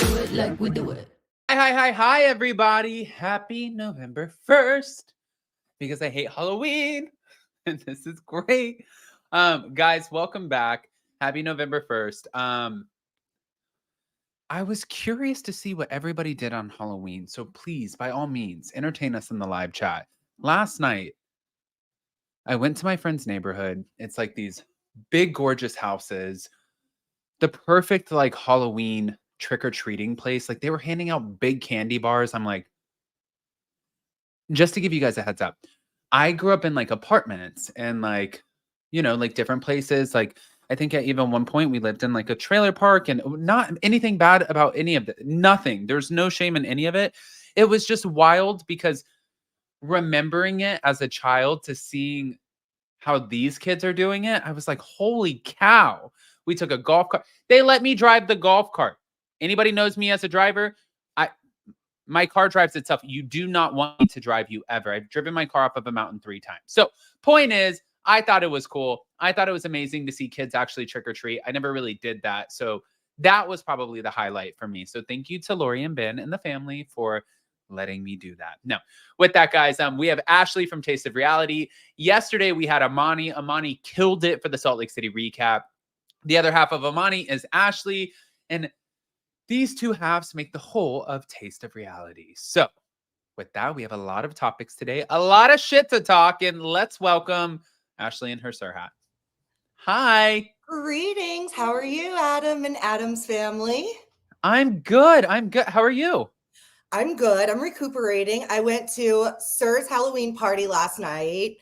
do it like we do it. Hi, everybody. Happy November 1st, because I hate Halloween, and this is great. Guys, welcome back. Happy November 1st. I was curious to see what everybody did on Halloween, so please, by all means, entertain us in the live chat. Last night, I went to my friend's neighborhood. It's like these big, gorgeous houses, the perfect like Halloween trick-or-treating place. Like they were handing out big candy bars. I'm like, just to give you guys a heads up, I grew up in like apartments and like, like different places. Like I think at even one point we lived in like a trailer park, and not anything bad about any of it. Nothing. There's no shame in any of it. It was just wild because remembering it as a child to seeing how these kids are doing it, I was like, holy cow. We took a golf cart. They let me drive the golf cart. Anybody knows me as a driver? My car drives itself. You do not want me to drive you ever. I've driven my car up of a mountain 3 times. So point is, I thought it was cool. I thought it was amazing to see kids actually trick or treat. I never really did that. So that was probably the highlight for me. So thank you to Lori and Ben and the family for letting me do that. Now, with that, guys, we have Ashley from Taste of Reality. Yesterday, we had Amani. Amani killed it for the Salt Lake City recap. The other half of Amani is Ashley. And these two halves make the whole of Taste of Reality. So with that, we have a lot of topics today, a lot of shit to talk, and let's welcome Ashley and her sir hat. Hi. Greetings. How are you, Adam and Adam's family? I'm good. How are you? I'm good. I'm recuperating. I went to Sir's Halloween party last night.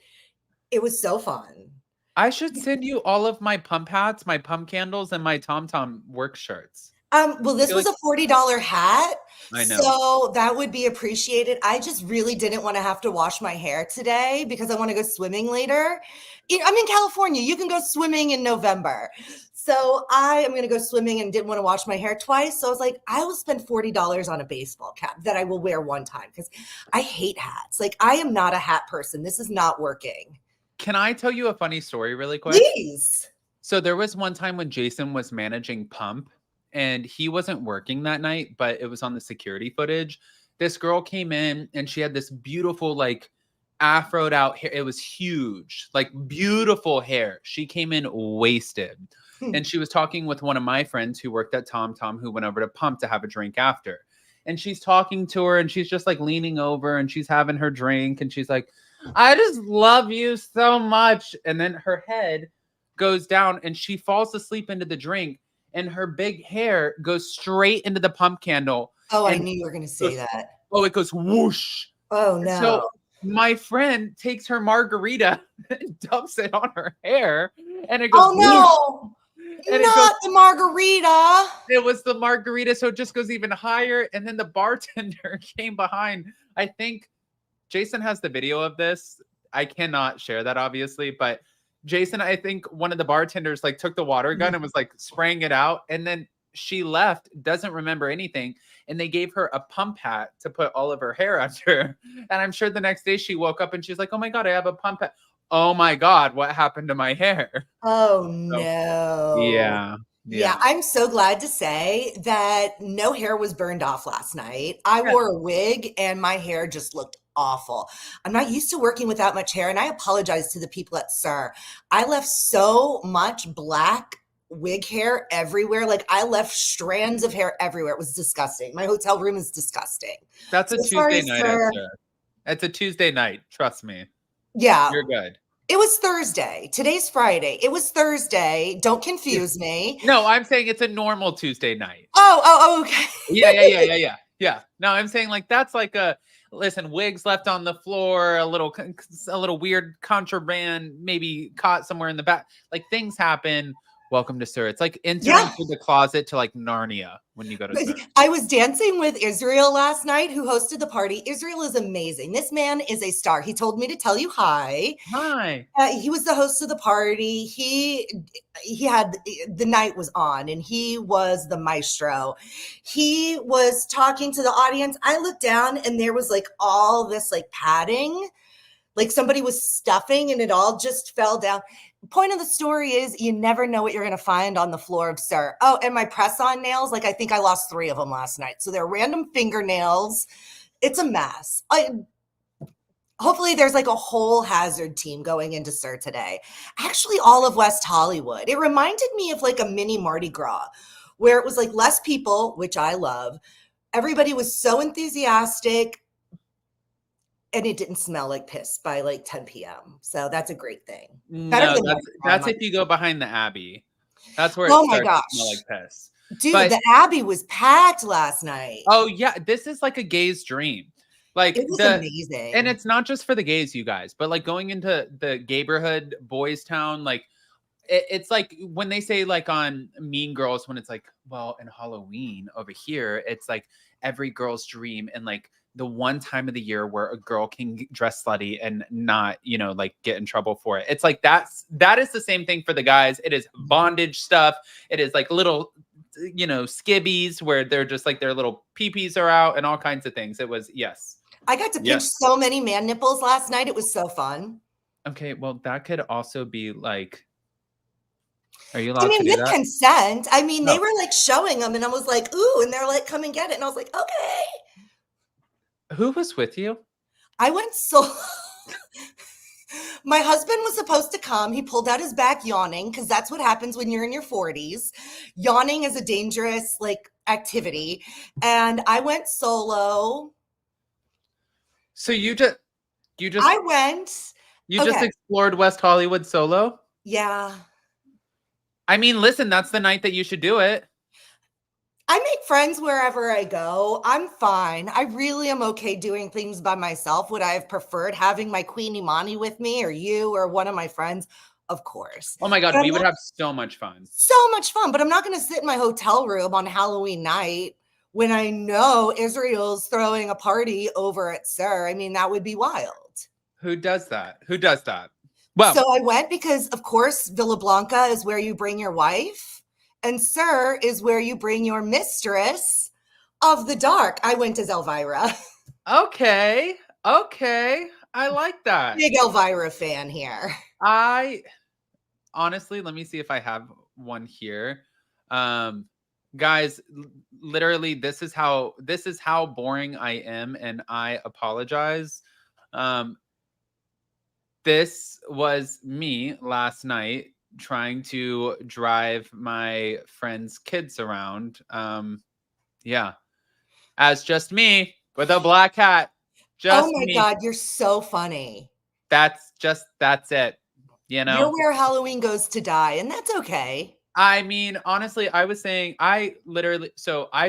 It was so fun. I should send you all of my pump hats, my pump candles, and my Tom Tom work shirts. Well, this was a $40 hat. I know. So that would be appreciated. I just really didn't want to have to wash my hair today because I want to go swimming later. I'm in California. You can go swimming in November. So I am going to go swimming and didn't want to wash my hair twice. So I was like, I will spend $40 on a baseball cap that I will wear one time because I hate hats. Like, I am not a hat person. This is not working. Can I tell you a funny story really quick? Please. So there was one time when Jason was managing Pump, and he wasn't working that night, but it was on the security footage. This girl came in and she had this beautiful, like, afroed out hair. It was huge, like beautiful hair. She came in wasted. And she was talking with one of my friends who worked at Tom Tom, who went over to Pump to have a drink after. And she's talking to her and she's just like leaning over and she's having her drink. And she's like, I just love you so much. And then her head goes down and she falls asleep into the drink. And her big hair goes straight into the pump candle. Oh, I knew you were going to say that. Oh, it goes whoosh. Oh, no. So my friend takes her margarita and dumps it on her hair. And it goes, oh, no. And not the margarita. It was the margarita. So it just goes even higher. And then the bartender came behind. I think Jason has the video of this. I cannot share that, obviously, but Jason, I think one of the bartenders like took the water gun and was like spraying it out. And then she left, doesn't remember anything. And they gave her a pump hat to put all of her hair under. And I'm sure the next day she woke up and she's like, oh my God, I have a pump hat. Oh my God, what happened to my hair? Oh no. Yeah. I'm so glad to say that no hair was burned off last night. I wore a wig and my hair just looked awful. I'm not used to working without much hair, and I apologize to the people at Sir. I left so much black wig hair everywhere. Like, I left strands of hair everywhere. It was disgusting. My hotel room is disgusting. That's a Tuesday night, Sir. It's a Tuesday night. Trust me. Yeah. You're good. It was Thursday. Today's Friday. It was Thursday. Don't confuse me. No, I'm saying it's a normal Tuesday night. Oh, okay. Yeah. No, I'm saying like that's like listen, wigs left on the floor, a little weird contraband, maybe caught somewhere in the back. Like, things happen. Welcome to Sir. It's like entering through the closet to like Narnia when you go to Sir. I was dancing with Israel last night, who hosted the party. Israel is amazing. This man is a star. He told me to tell you hi. Hi. He was the host of the party. He had, the night was on and he was the maestro. He was talking to the audience. I looked down and there was like all this like padding, like somebody was stuffing and it all just fell down. point of the story is you never know what you're going to find on the floor of Sir. Oh, and my press-on nails, like I think I lost 3 of them last night. So they're random fingernails. It's a mess. Hopefully there's like a whole hazard team going into Sir today. Actually, all of West Hollywood. It reminded me of like a mini Mardi Gras where it was like less people, which I love. Everybody was so enthusiastic and it didn't smell like piss by like 10 p.m. So that's a great thing. Better No, than that's if you go behind the Abbey. That's where it oh my starts to smell gosh. like piss. Dude, But the Abbey was packed last night. oh yeah, this is like a gay's dream. Like It was and amazing. it's not just for the gays, you guys, but like going into the gayborhood, boys town, like it's like when they say like on Mean Girls, when it's like, well, in Halloween over here, it's like every girl's dream and like the one time of the year where a girl can dress slutty and not, like get in trouble for it. It's like that is the same thing for the guys. It is bondage stuff. It is like little, skibbies where they're just like their little peepees are out and all kinds of things. It was yes. I got to pinch so many man nipples last night. It was so fun. Okay, well, that could also be like, are you allowed to do with that? consent. I mean, No. they were like showing them and I was like, ooh, and they're like, come and get it. And I was like, okay. Who was with you? I went solo. My husband was supposed to come. He pulled out his back yawning because that's what happens when you're in your 40s. Yawning is a dangerous like activity. And I went solo. So you just I went. just explored West Hollywood solo? Yeah. I mean, listen, that's the night that you should do it. I make friends wherever I go. I'm fine. I really am okay doing things by myself. Would I have preferred having my Queen Imani with me or you or one of my friends? Of course. Oh my God, we would have so much fun. So much fun, but I'm not going to sit in my hotel room on Halloween night when I know Israel's throwing a party over at Sir. I mean, that would be wild. Who does that? Well, so I went because, of course, Villa Blanca is where you bring your wife. And Sir is where you bring your mistress of the dark. I went as Elvira. Okay. I like that. Big Elvira fan here. Honestly, let me see if I have one here. Guys, literally, this is how boring I am, and I apologize. This was me last night trying to drive my friend's kids around. Yeah. As just me with a black hat. Just oh my me. God, you're so funny. That's it. You're where Halloween goes to die, and that's okay. I mean, honestly, I was saying, I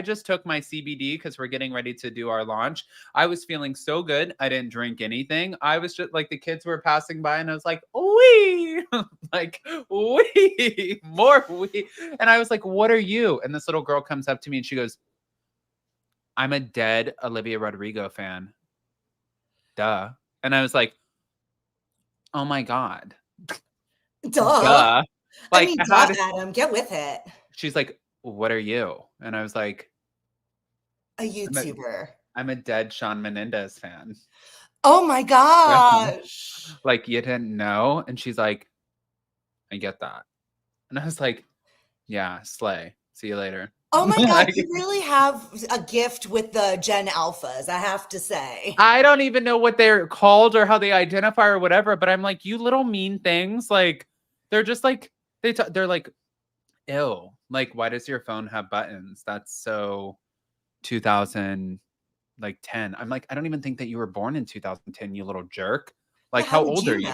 just took my CBD because we're getting ready to do our launch. I was feeling so good. I didn't drink anything. I was just like, the kids were passing by and I was like, wee, like, wee, more wee. And I was like, what are you? And this little girl comes up to me and she goes, I'm a dead Olivia Rodrigo fan. Duh. And I was like, oh my God. Duh. Like, I mean, Adam, get with it. She's like, what are you? And I was like, a YouTuber. I'm a dead Shawn Menendez fan. Oh my gosh. Like, you didn't know? And she's like, I get that. And I was like, yeah, slay. See you later. Oh my God, you really have a gift with the Gen Alphas, I have to say. I don't even know what they're called or how they identify or whatever, but I'm like, you little mean things. Like, they're just like, they're like, ew. Like, why does your phone have buttons? That's so 2010. I'm like, I don't even think that you were born in 2010, you little jerk. Like, how old are you?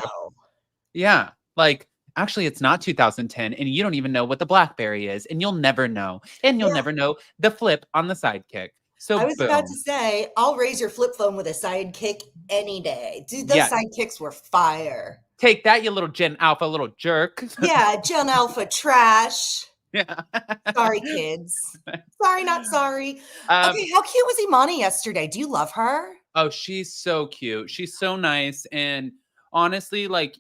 Yeah. Like, actually, it's not 2010, and you don't even know what the BlackBerry is, and you'll never know. And you'll never know the flip on the Sidekick. So I was about to say, I'll raise your flip phone with a Sidekick any day. Dude, those Sidekicks were fire. Take that, you little Gen Alpha little jerk. Yeah, Gen Alpha trash. Yeah. Sorry, kids. Sorry, not sorry. Okay, how cute was Imani yesterday? Do you love her? Oh, she's so cute. She's so nice. And honestly, like,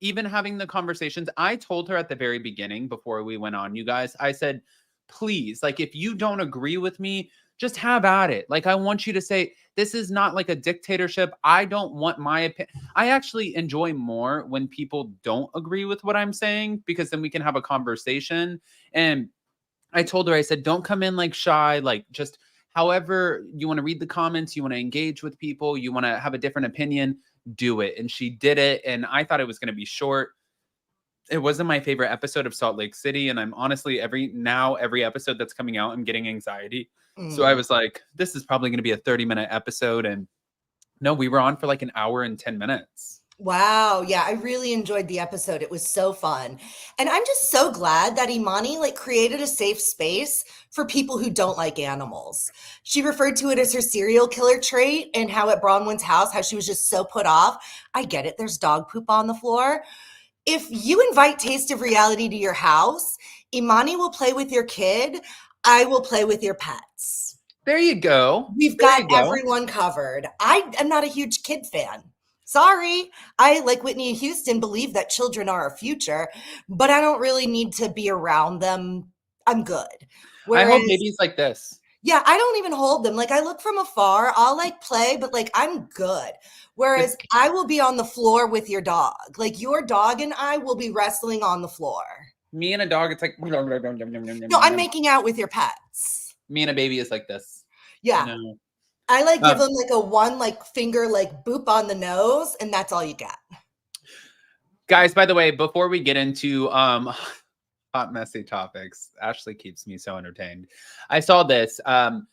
even having the conversations, I told her at the very beginning before we went on, you guys, I said, please, like, if you don't agree with me, just have at it. Like, I want you to say, this is not like a dictatorship. I don't want my opinion. I actually enjoy more when people don't agree with what I'm saying, because then we can have a conversation. And I told her, I said, don't come in like shy, like just however you want to read the comments, you want to engage with people, you want to have a different opinion, do it. And she did it. And I thought it was going to be short. It wasn't my favorite episode of Salt Lake City. And I'm honestly, every episode that's coming out, I'm getting anxiety. So I was like, this is probably going to be a 30-minute episode. And no, we were on for like an hour and 10 minutes. Wow. Yeah, I really enjoyed the episode. It was so fun. And I'm just so glad that Imani like created a safe space for people who don't like animals. She referred to it as her serial killer trait, and how at Bronwyn's house, how she was just so put off. I get it. There's dog poop on the floor. If you invite Taste of Reality to your house, Imani will play with your kid. I will play with your pets. There you go. We've got everyone covered. I am not a huge kid fan. Sorry. I, like Whitney Houston, believe that children are our future, but I don't really need to be around them. I'm good. I hold babies like this. Yeah, I don't even hold them. Like, I look from afar. I'll like play, but like I'm good. Whereas I will be on the floor with your dog. Like, your dog and I will be wrestling on the floor. Me and a dog, it's like no, I'm making out with your pets. Me and a baby is like this. Yeah. No. I like give them like a one like finger like boop on the nose, and that's all you got. Guys, by the way, before we get into hot messy topics, Ashley keeps me so entertained. I saw this. The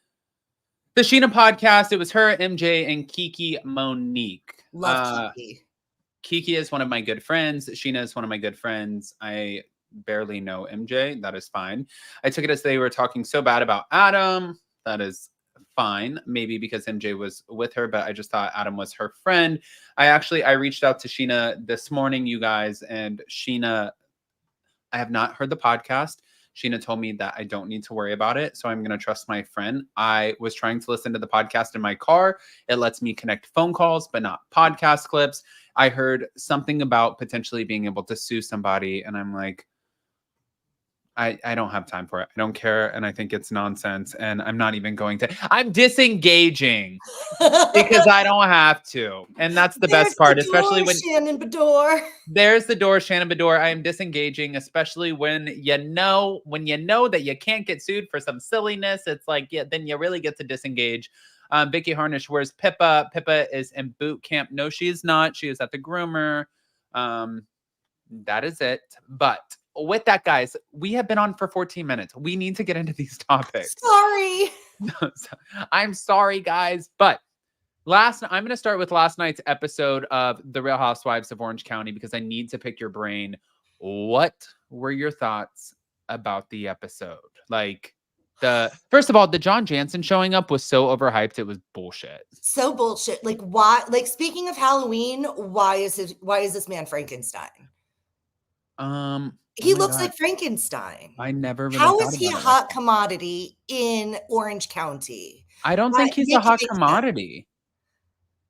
Sheena podcast, it was her, MJ, and Kiki Monique. Love Kiki. Kiki is one of my good friends. Sheena is one of my good friends. I barely know MJ. That is fine. I took it as they were talking so bad about Adam. That is fine. Maybe because MJ was with her, but I just thought Adam was her friend. I reached out to Sheena this morning, you guys, and Sheena, I have not heard the podcast. Sheena told me that I don't need to worry about it, so I'm going to trust my friend. I was trying to listen to the podcast in my car. It lets me connect phone calls, but not podcast clips. I heard something about potentially being able to sue somebody, and I'm like, I don't have time for it. I don't care. And I think it's nonsense. And I'm not even going to. I'm disengaging because I don't have to. And that's the best part, especially when Shannon Beador. There's the door, Shannon Beador. I am disengaging, especially when you know that you can't get sued for some silliness. It's like, yeah, then you really get to disengage. Vicky Harnish, where's Pippa? Pippa is in boot camp. No, she is not. She is at the groomer. That is it. But with that, guys, we have been on for 14 minutes. We need to get into these topics. Sorry. I'm sorry, guys. But I'm going to start with last night's episode of The Real Housewives of Orange County because I need to pick your brain. What were your thoughts about the episode? Like, first of all, the John Jansen showing up was so overhyped. It was bullshit. So bullshit. Like, why? Like, speaking of Halloween, why is this man Frankenstein? He looks like Frankenstein. I never really How is he a hot commodity in Orange County? I don't think he's a hot commodity.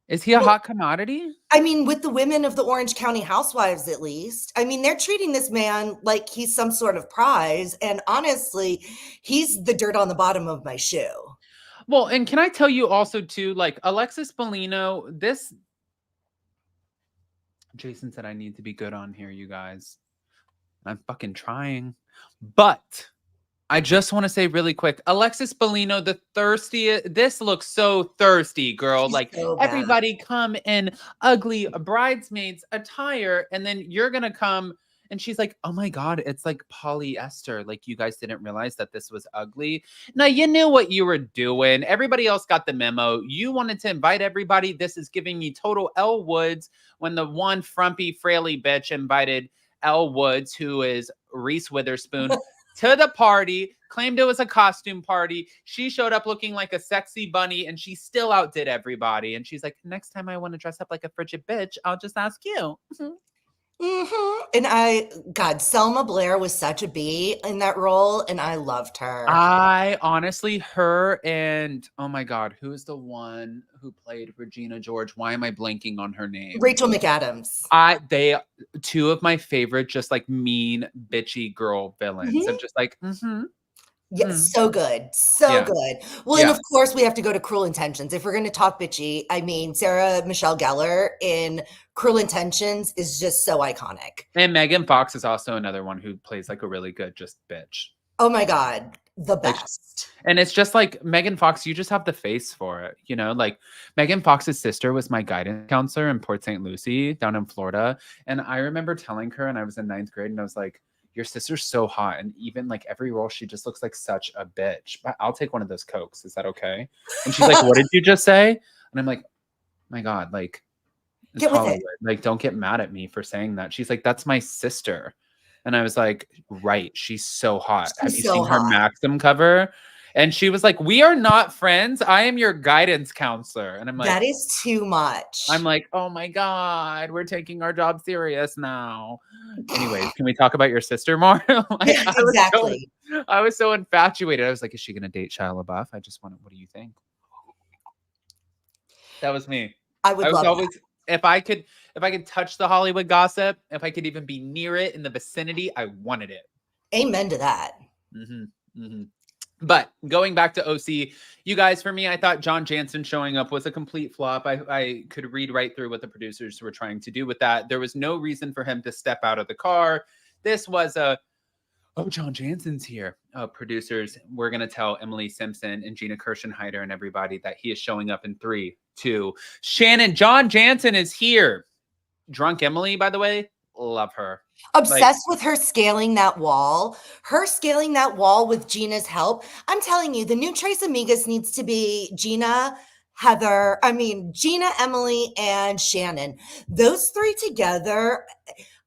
Is he a hot commodity? I mean, with the women of the Orange County Housewives, at least. I mean, they're treating this man like he's some sort of prize. And honestly, he's the dirt on the bottom of my shoe. Well, and can I tell you also, too, like Alexis Bolino, Jason said I need to be good on here, you guys. I'm fucking trying. But I just want to say really quick, Alexis Bolino, the thirstiest. This looks so thirsty, girl. She's like so everybody come in ugly bridesmaids attire, and then you're gonna come and she's like, oh my God, it's like polyester. Like, you guys didn't realize that this was ugly. No, you knew what you were doing. Everybody else got the memo. You wanted to invite everybody. This is giving me total Elle Woods when the one frumpy, fraily bitch invited Elle Woods, who is Reese Witherspoon, to the party, claimed it was a costume party. She showed up looking like a sexy bunny, and she still outdid everybody. And she's like, next time I want to dress up like a frigid bitch, I'll just ask you. And Selma Blair was such a bee in that role, and I loved her. I honestly, her and, oh my God, who is the one who played Regina George? Why am I blanking on her name? Rachel McAdams. They two of my favorite, just like mean, bitchy girl villains. I'm just like, Yeah, so good. So Yeah. good. Well, and Yeah. of course, we have to go to Cruel Intentions. If we're gonna talk bitchy, I mean, Sarah Michelle Gellar in Cruel Intentions is just so iconic. And Megan Fox is also another one who plays like a really good just bitch. Oh my god, the Like, best. and it's just like Megan Fox, you just have the face for it, you know? Like Megan Fox's sister was my guidance counselor in Port St. Lucie down in Florida. And I remember telling her, and I was in ninth grade, and I was like, your sister's so hot. And even like every role, she just looks like such a bitch. But I'll take one of those Cokes. Is that okay? And she's like, what did you just say? And I'm like, my God, like, it's Get with it. Hollywood. Like, don't get mad at me for saying that. She's like, that's my sister. And I was like, right, she's so hot. Have She's you so seen her hot. Maxim cover? And she was like, we are not friends. I am your guidance counselor. And That is too I'm much. like, oh my God, we're taking our job serious now. Anyways, can we talk about your sister more? Like, Yeah, exactly. I was so infatuated. I was like, is she gonna date Shia LaBeouf? I just want to, what do you think? That was me. I would I was love that. always if I could touch the Hollywood gossip, if I could even be near it in the vicinity, I wanted it. Amen to that. Mhm, mhm. But going back to OC, you guys, for me, I thought John Jansen showing up was a complete flop. I could read right through what the producers were trying to do with that. There was no reason for him to step out of the car. This was a, oh, John Jansen's here. Producers, we're going to tell Emily Simpson and Gina Kirschenheiter and everybody that he is showing up in 3, 2. Shannon, John Jansen is here. Drunk Emily, by the way, love her. Like, Obsessed with her scaling that wall. Her scaling that wall with Gina's help. I'm telling you, the new Tres Amigas needs to be Gina, Heather, Gina, Emily, and Shannon. Those three together,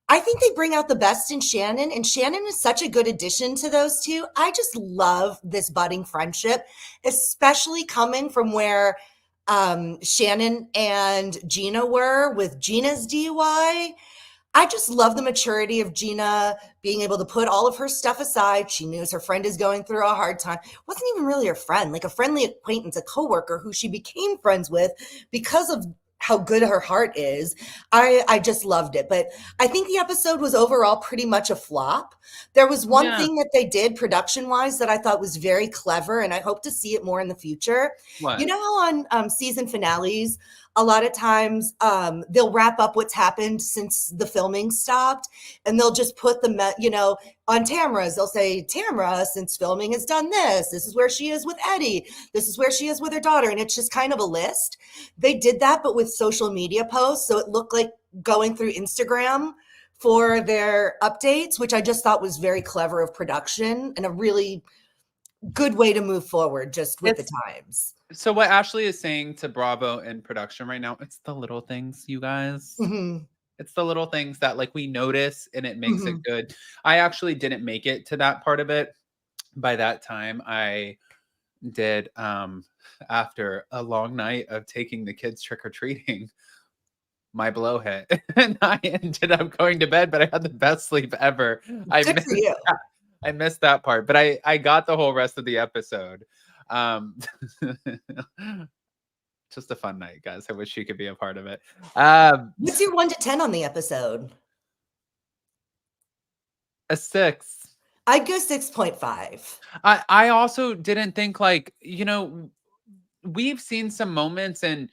I think they bring out the best in Shannon, and Shannon is such a good addition to those two. I just love this budding friendship, especially coming from where Shannon and Gina were with Gina's DUI. I just love the maturity of Gina being able to put all of her stuff aside. She knows her friend is going through a hard time. Wasn't even really her friend, like a friendly acquaintance, a coworker who she became friends with because of how good her heart is. I just loved it. But I think the episode was overall pretty much a flop. There was one yeah, thing that they did production wise that I thought was very clever, and I hope to see it more in the future. You what? know how on season finales, a lot of times they'll wrap up what's happened since the filming stopped, and they'll just put on Tamara's, they'll say, Tamara, since filming has done this is where she is with Eddie, this is where she is with her daughter, and it's just kind of a list. They did that, but with social media posts, so it looked like going through Instagram for their updates, which I just thought was very clever of production and a really good way to move forward just with the It's times. so what Ashley is saying to Bravo in production right now, it's the little things, you guys. Mm-hmm. It's the little things that like we notice and it makes it Mm-hmm. good. I actually didn't make it to that part of it. By that time, I did after a long night of taking the kids trick-or-treating, my blow hit. And I ended up going to bed, but I had the best sleep ever. I Good missed for you. that. I missed that part, but I got the whole rest of the episode. Um just a fun night, guys. I wish you could be a part of it. What's your 1 to 10 on the episode? A 6. I'd go 6.5. I also didn't think like, we've seen some moments and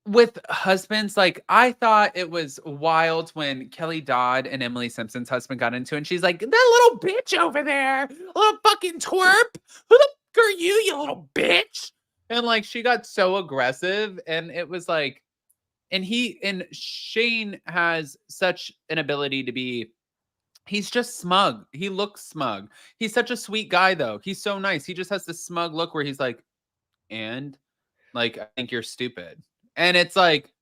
with husbands, like I thought it was wild when Kelly Dodd and Emily Simpson's husband got into it, and she's like, that little bitch over there, little fucking twerp. Who the fuck are you, you little bitch? And like she got so aggressive, and it was like, and Shane has such an ability to be, he's just smug. He looks smug. He's such a sweet guy though. He's so nice. He just has this smug look where he's like, and like, I think you're stupid. And it's like,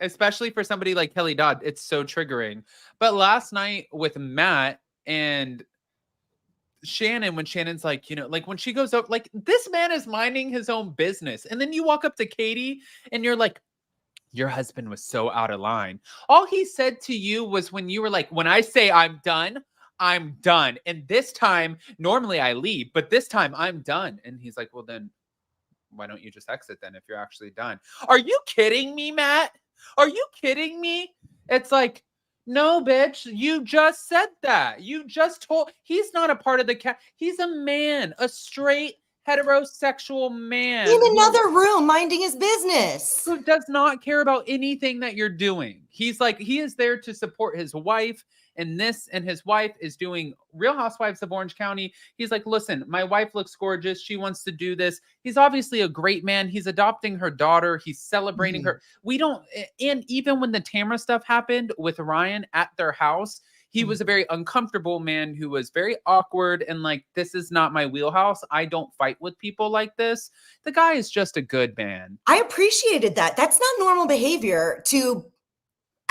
especially for somebody like Kelly Dodd, it's so triggering. But last night with Matt and Shannon, when Shannon's like, like when she goes up, like this man is minding his own business. And then you walk up to Katie and you're like, your husband was so out of line. All he said to you was when you were like, when I say I'm done, I'm done. And this time, normally I leave, but this time I'm done. And he's like, well, then why don't you just exit then if you're actually done? Are you kidding me, Matt? Are you kidding me? It's like, No, bitch, you just said that. You just told he's not a part of the cat. He's a man, a straight heterosexual man In who another room, minding his business. who does not care about anything that you're doing. He's like, he is there to support his wife, and his wife is doing Real Housewives of Orange County. He's like, listen, my wife looks gorgeous. She wants to do this. He's obviously a great man. He's adopting her daughter. He's celebrating Mhm. her. We don't, and even when the Tamara stuff happened with Ryan at their house, he Mhm. was a very uncomfortable man who was very awkward and like, this is not my wheelhouse. I don't fight with people like this. The guy is just a good man. I appreciated that. That's not normal behavior to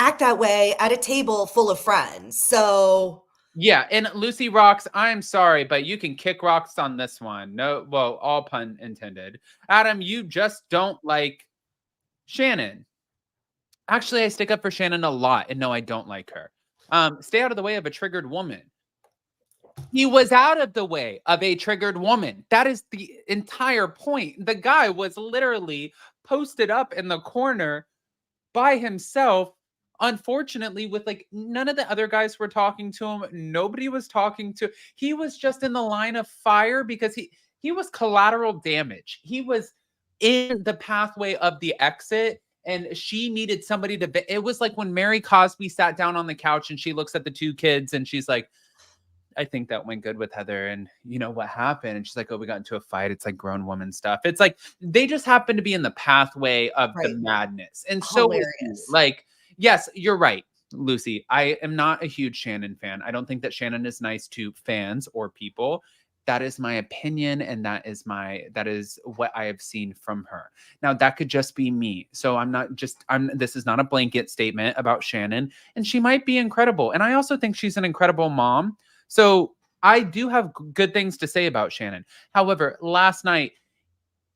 act that way at a table full of friends. So Yeah, and Lucy Rocks, I'm sorry, but you can kick rocks on this one. No, well, all pun intended. Adam, you just don't like Shannon. Actually, I stick up for Shannon a lot, and no, I don't like her. Stay out of the way of a triggered woman. He was out of the way of a triggered woman. That is the entire point. The guy was literally posted up in the corner by himself, unfortunately, with like none of the other guys were talking to him. Nobody was talking to. He was just in the line of fire because he was collateral damage. He was in the pathway of the exit, and she needed somebody to. It was like when Mary Cosby sat down on the couch and she looks at the two kids and she's like, I think that went good with Heather. And you know what happened? And she's like, oh, we got into a fight. It's like grown woman stuff. It's like they just happen to be in the pathway of the right. madness. And so was he. Hilarious. Like, yes, you're right, Lucy. I am not a huge Shannon fan. I don't think that Shannon is nice to fans or people. That is my opinion, and that is what I have seen from her. Now, that could just be me. So this is not a blanket statement about Shannon, and she might be incredible. And I also think she's an incredible mom. So I do have good things to say about Shannon. However, last night,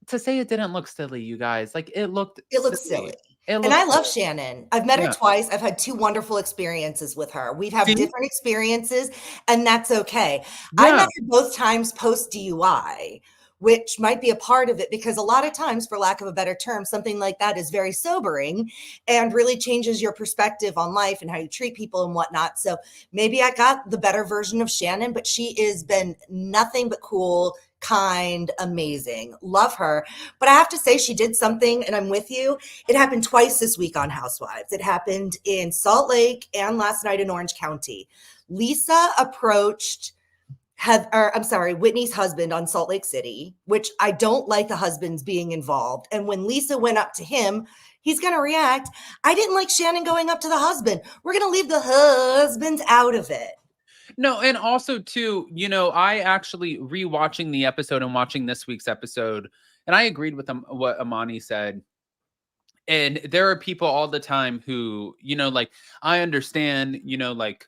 to say it didn't look silly, you guys, like it looked It looks silly. silly. It And looked I love silly. Shannon. I've met her Yeah. twice. I've had 2 wonderful experiences with her. We've had See? different experiences, and that's okay. I Yeah. met her both times post DUI, which might be a part of it because a lot of times, for lack of a better term, something like that is very sobering and really changes your perspective on life and how you treat people and whatnot. So maybe I got the better version of Shannon, but she has been nothing but cool, kind, amazing. Love her. But I have to say, she did something, and I'm with you. It happened twice this week on Housewives. It happened in Salt Lake and last night in Orange County. Lisa approached Whitney's husband on Salt Lake City, which I don't like the husbands being involved. And when Lisa went up to him, he's going to react. I didn't like Shannon going up to the husband. We're going to leave the husbands out of it. No, and also too, I actually rewatching the episode and watching this week's episode, and I agreed with what Amani said. And there are people all the time who, like I understand, like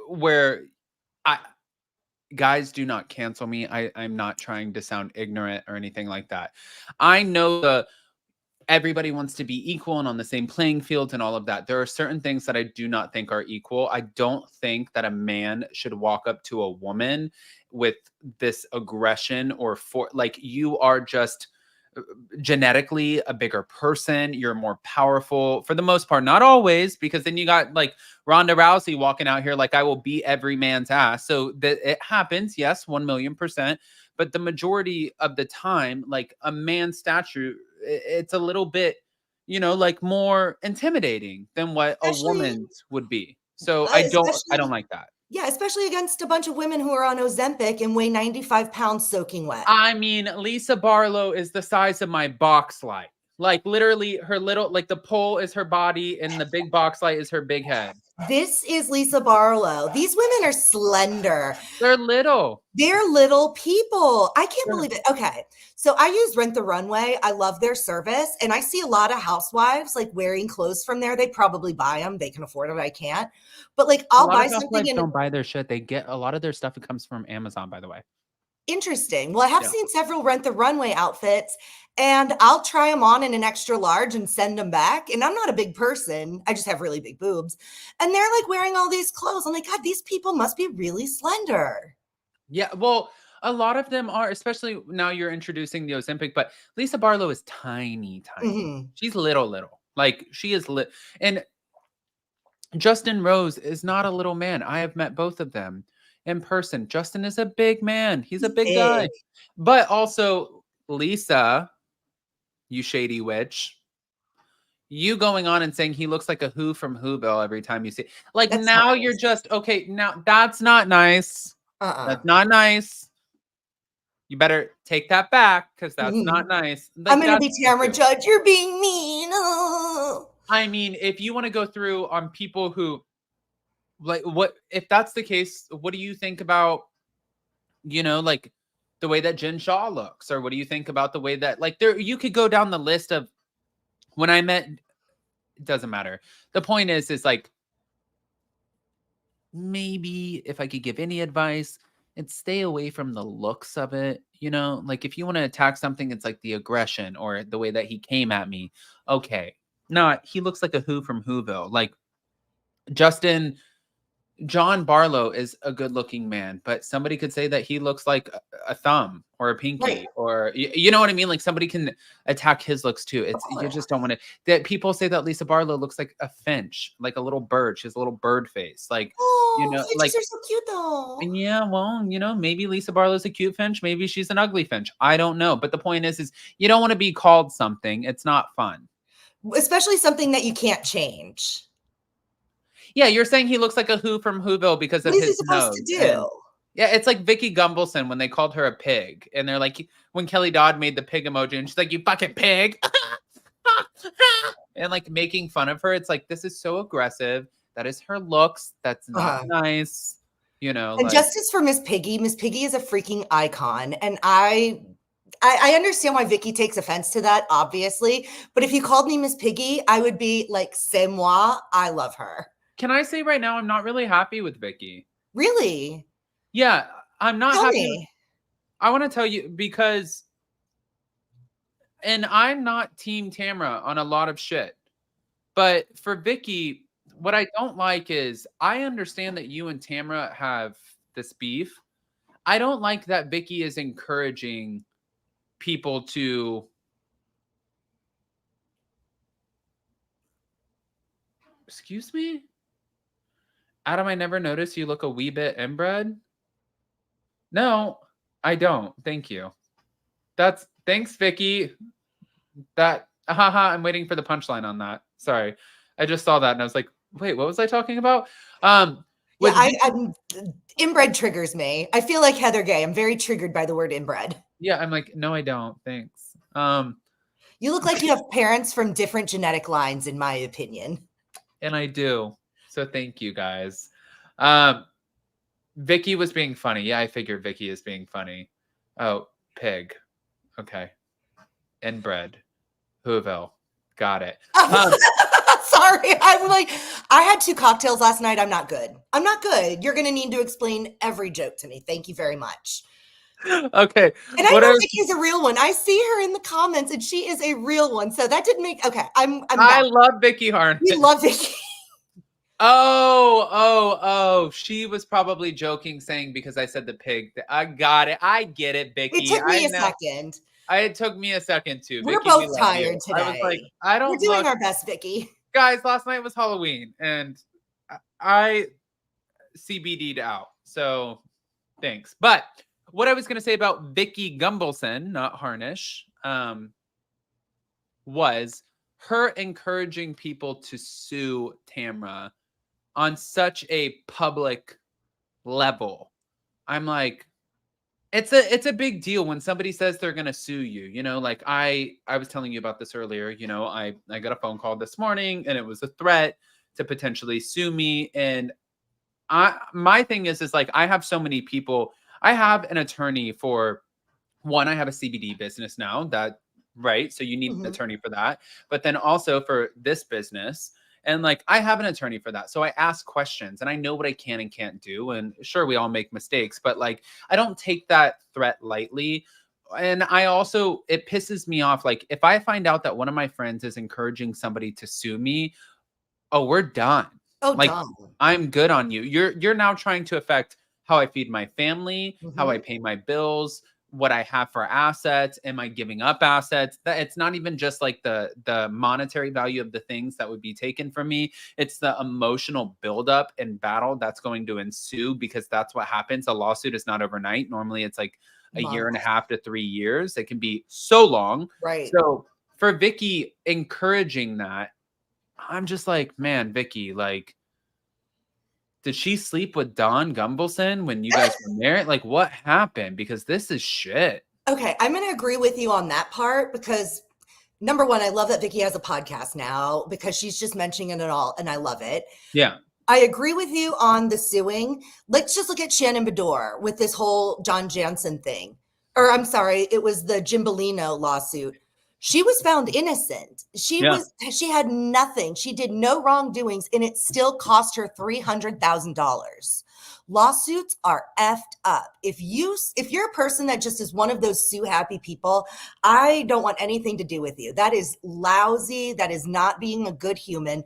where I guys, do not cancel me. I'm not trying to sound ignorant or anything like that. I know everybody wants to be equal and on the same playing field and all of that. There are certain things that I do not think are equal. I don't think that a man should walk up to a woman with this aggression or like you are just genetically a bigger person. You're more powerful for the most part, not always, because then you got like Ronda Rousey walking out here like I will beat every man's ass. So that it happens, yes, 1,000,000%. But the majority of the time, like a man's stature, it's a little bit, like more intimidating than what a Especially, woman's would be. So I don't especially, like that. yeah, especially against a bunch of women who are on Ozempic and weigh 95 pounds soaking wet. I mean, Lisa Barlow is the size of my box light. Like literally her little, like the pole is her body and the big box light is her big head. This is Lisa Barlow. These women are slender. They're little. They're little people. I can't They're- believe it. Okay. So I use Rent the Runway. I love their service. And I see a lot of housewives like wearing clothes from there. They probably buy them. They can afford it. I can't. But like A I'll lot buy of something housewives and don't buy their shit. They get a lot of their stuff. It comes from Amazon, by the way. interesting. Well, I have Yeah. seen several Rent the Runway outfits and I'll try them on in an extra large and send them back. And I'm not a big person. I just have really big boobs. And they're like wearing all these clothes. I'm like, God, these people must be really slender. Yeah. Well, a lot of them are, especially now you're introducing the Ozempic, but Lisa Barlow is tiny, tiny. Mhm. She's little. Like she is lit. And Justin Rose is not a little man. I have met both of them in person. Justin is a big man. He's a He's big big. guy. But also, Lisa, you shady witch, you going on and saying he looks like a Who from Whoville every time you see. Like That's not now you're nice. just okay. Now that's not nice. That's not nice. You better take that back because that's not nice. I'm Like gonna that's be Tamara stupid. Judge. You're being mean. Oh. I mean, if you want to go through on people who like what if that's the case, what do you think about, like the way that Jen Shaw looks, or what do you think about the way that like there you could go down the list of when I met it doesn't matter. The point is like maybe if I could give any advice, it's stay away from the looks of it. Like if you want to attack something, it's like the aggression or the way that he came at me. Okay. No, he looks like a Who from Whoville. Like Justin John Barlow is a good looking man, but somebody could say that he looks like a thumb or a Right. pinky, or you know what I mean? Like somebody can attack his looks too. It's you just don't want to. That people say that Lisa Barlow looks like a finch, like a little bird. She has a little bird face, like Oh, finches like are so cute though. yeah. Well, maybe Lisa Barlow's a cute finch. Maybe she's an ugly finch. I don't know. But the point is you don't want to be called something. It's not fun. Especially something that you can't change. Yeah, you're saying he looks like a Who from Whoville because What of is he his supposed to nose. do? Yeah, it's like Vicky Gumbelson when they called her a pig. And they're like, when Kelly Dodd made the pig emoji and she's like, you fucking pig. And like making fun of her. It's like, this is so aggressive. That is her looks. That's not nice. And like justice for Miss Piggy. Miss Piggy is a freaking icon. And I understand why Vicky takes offense to that, obviously. But if you called me Miss Piggy, I would be like, c'est moi. I love her. Can I say right now, I'm not really happy with Vicky. Really? Yeah, I'm not Tell happy. me. I want to tell you because, and I'm not Team Tamra on a lot of shit. But for Vicky, what I don't like is I understand that you and Tamra have this beef. I don't like that Vicky is encouraging people to. Excuse me? Adam, I never noticed you look a wee bit inbred. No, I don't. Thank you. Thanks, Vicky. I'm waiting for the punchline on that. Sorry. I just saw that and I was like, wait, what was I talking about? I'm inbred triggers me. I feel like Heather Gay. I'm very triggered by the word inbred. Yeah, I'm like, no, I don't. Thanks. You look like you have parents from different genetic lines, in my opinion. And I do. So thank you guys. Vicky was being funny. Yeah, I figured Vicky is being funny. Oh, pig. Okay. Inbred. Whoville. Got it. Sorry. I'm like, I had 2 cocktails last night. I'm not good. You're going to need to explain every joke to me. Thank you very much. Okay. And I know Vicky's a real one. I see her in the comments and she is a real one. So that didn't make, okay. I love Vicky Harness. We love Vicky. Oh, she was probably joking saying because I said the pig. I got it. I get it, Vicky. It took me a second. It took me a second too. We're Vicky, both tired today. I was like, I don't. We're doing our best, Vicky. Guys, last night was Halloween, and I CBD'd out. So, thanks. But what I was going to say about Vicky Gumbelson, not Harnish, was her encouraging people to sue Tamra on such a public level. I'm like, it's a big deal when somebody says they're going to sue you. Like I was telling you about this earlier. I got a phone call this morning and it was a threat to potentially sue me. And my thing is like, I have so many people. I have an attorney for one. I have a CBD business now right. So you need an attorney for that, but then also for this business. And like, I have an attorney for that. So I ask questions and I know what I can and can't do. And sure, we all make mistakes, but like, I don't take that threat lightly. And it pisses me off. Like if I find out that one of my friends is encouraging somebody to sue me, oh, we're done. Like done. I'm good on you. You're now trying to affect how I feed my family, how I pay my bills, what I have for assets? Am I giving up assets? That it's not even just like the monetary value of the things that would be taken from me. It's the emotional buildup and battle that's going to ensue, because that's what happens. A lawsuit is not overnight. Normally it's like a year and a Months. half to 3 years. It can be so long. Right. So for Vicky encouraging that, I'm just like, man, Vicky, like, did she sleep with Don Gumbelson when you guys were married? Like, what happened? Because this is shit. Okay, I'm going to agree with you on that part because number one, I love that Vicky has a podcast now because she's just mentioning it all, and I love it. Yeah. I agree with you on the suing. Let's just look at Shannon Beador with this whole John Jansen thing. Or I'm sorry, it was the Jim Bolino lawsuit. She was found innocent. She had nothing. She did no wrongdoings, and it still cost her $300,000. Lawsuits are effed up. If you're a person that just is one of those sue happy people, I don't want anything to do with you. That is lousy. That is not being a good human.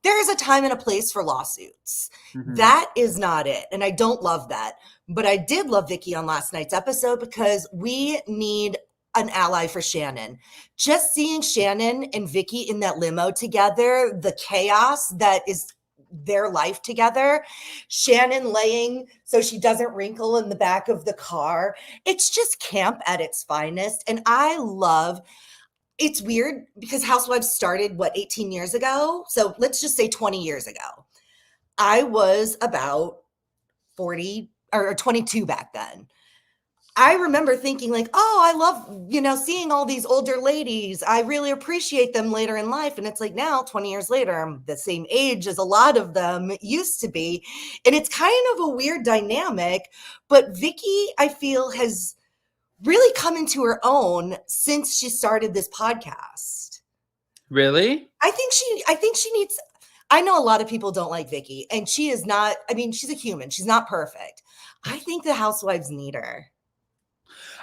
There is a time and a place for lawsuits. Mhm. That is not it. And I don't love that. But I did love Vicky on last night's episode because we need an ally for Shannon. Just seeing Shannon and Vicky in that limo together, the chaos that is their life together, Shannon laying so she doesn't wrinkle in the back of the car. It's just camp at its finest. And I love it's weird because Housewives started, 18 years ago? So let's just say 20 years ago. I was about 40 or 22 back then. I remember thinking like, oh, I love, seeing all these older ladies. I really appreciate them later in life. And it's like now, 20 years later, I'm the same age as a lot of them used to be. And it's kind of a weird dynamic. But Vicky, I feel, has really come into her own since she started this podcast. Really? I think she needs, I know a lot of people don't like Vicky, and she is not, she's a human. She's not perfect. I think the Housewives need her.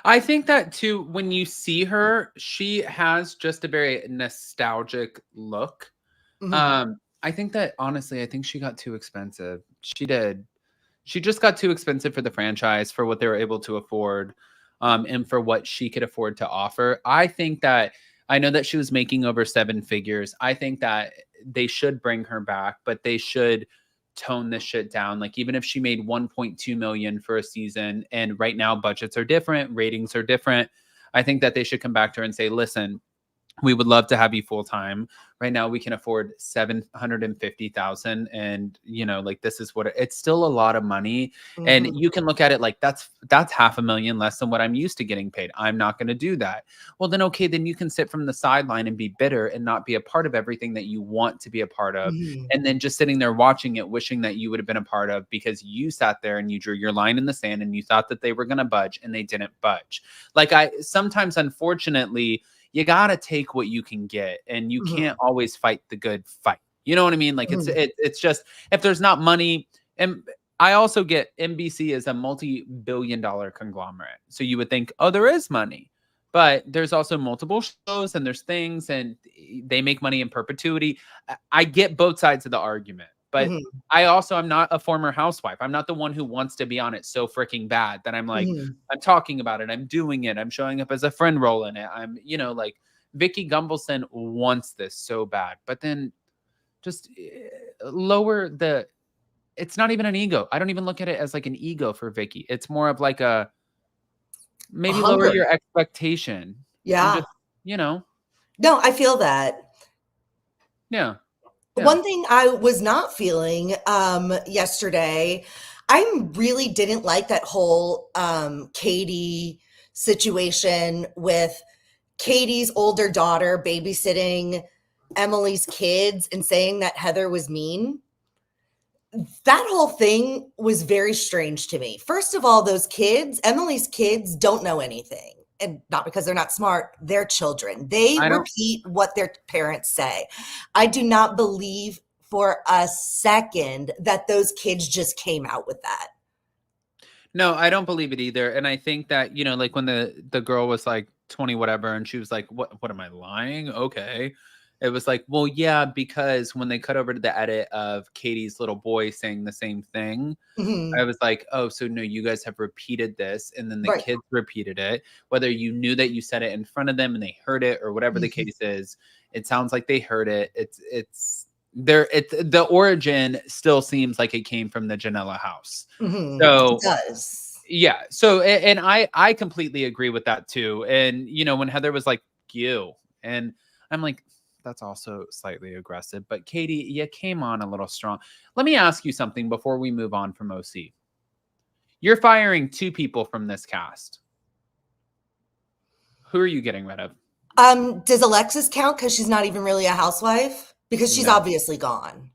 I think that too, when you see her, she has just a very nostalgic look. Mm-hmm. I think that honestly, I think she got too expensive. She did. She just got too expensive for the franchise, for what they were able to afford, and for what she could afford to offer. I think that I know that she was making over 7 figures. I think that they should bring her back, but they should tone this shit down. Like, even if she made 1.2 million for a season, and right now budgets are different, ratings are different, I think that they should come back to her and say, listen, we would love to have you full time. Right now we can afford 750,000, and like, this is what it's still a lot of money. And Mm-hmm. you can look at it like that's $500,000 less than what I'm used to getting paid. I'm not going to do that. Well, then okay, then you can sit from the sideline and be bitter and not be a part of everything that you want to be a part of. Mm-hmm. And then just sitting there watching it, wishing that you would have been a part of, because you sat there and you drew your line in the sand and you thought that they were going to budge, and they didn't budge. Like, I sometimes, unfortunately, you got to take what you can get, and you Mm-hmm. can't always fight the good fight. You know what I mean? Like, it's just, if there's not money. And I also get NBC is a multi-billion-dollar conglomerate. So you would think, oh, there is money, but there's also multiple shows, and there's things, and they make money in perpetuity. I get both sides of the argument, but Mm-hmm. I'm not a former housewife. I'm not the one who wants to be on it so freaking bad that I'm like, Mm-hmm. I'm talking about it, I'm doing it, I'm showing up as a friend role in it. I'm, like, Vicky Gumbelson wants this so bad, but then just lower the. It's not even an ego. I don't even look at it as like an ego for Vicky. It's more of like a A maybe lower hunger. your expectation and Yeah. just, No, I feel that. yeah. One thing I was not feeling yesterday, I really didn't like that whole Katie situation with Katie's older daughter babysitting Emily's kids and saying that Heather was mean. That whole thing was very strange to me. First of all, those kids, Emily's kids, don't know anything. And not because they're not smart, they're children. They I don't repeat what their parents say. I do not believe for a second that those kids just came out with that. No, I don't believe it either. And I think that, like, when the girl was like 20 whatever, and she was like, what am I lying? Okay. It was like, well, yeah, because when they cut over to the edit of Katie's little boy saying the same thing, I Mhm. was like, oh, so no, you guys have repeated this. And then the Right. kids repeated it, whether you knew that you said it in front of them and they heard it or whatever the Mhm. case is. It sounds like they heard it. The origin still seems like it came from the Janela house. Mhm. It So does. yeah. So and I completely agree with that too. And when Heather was like, you, and I'm like, that's also slightly aggressive. But Katie, you came on a little strong. Let me ask you something before we move on from OC. You're firing 2 people from this cast. Who are you getting rid of? Does Alexis count because she's not even really a housewife? Because she's No. obviously gone.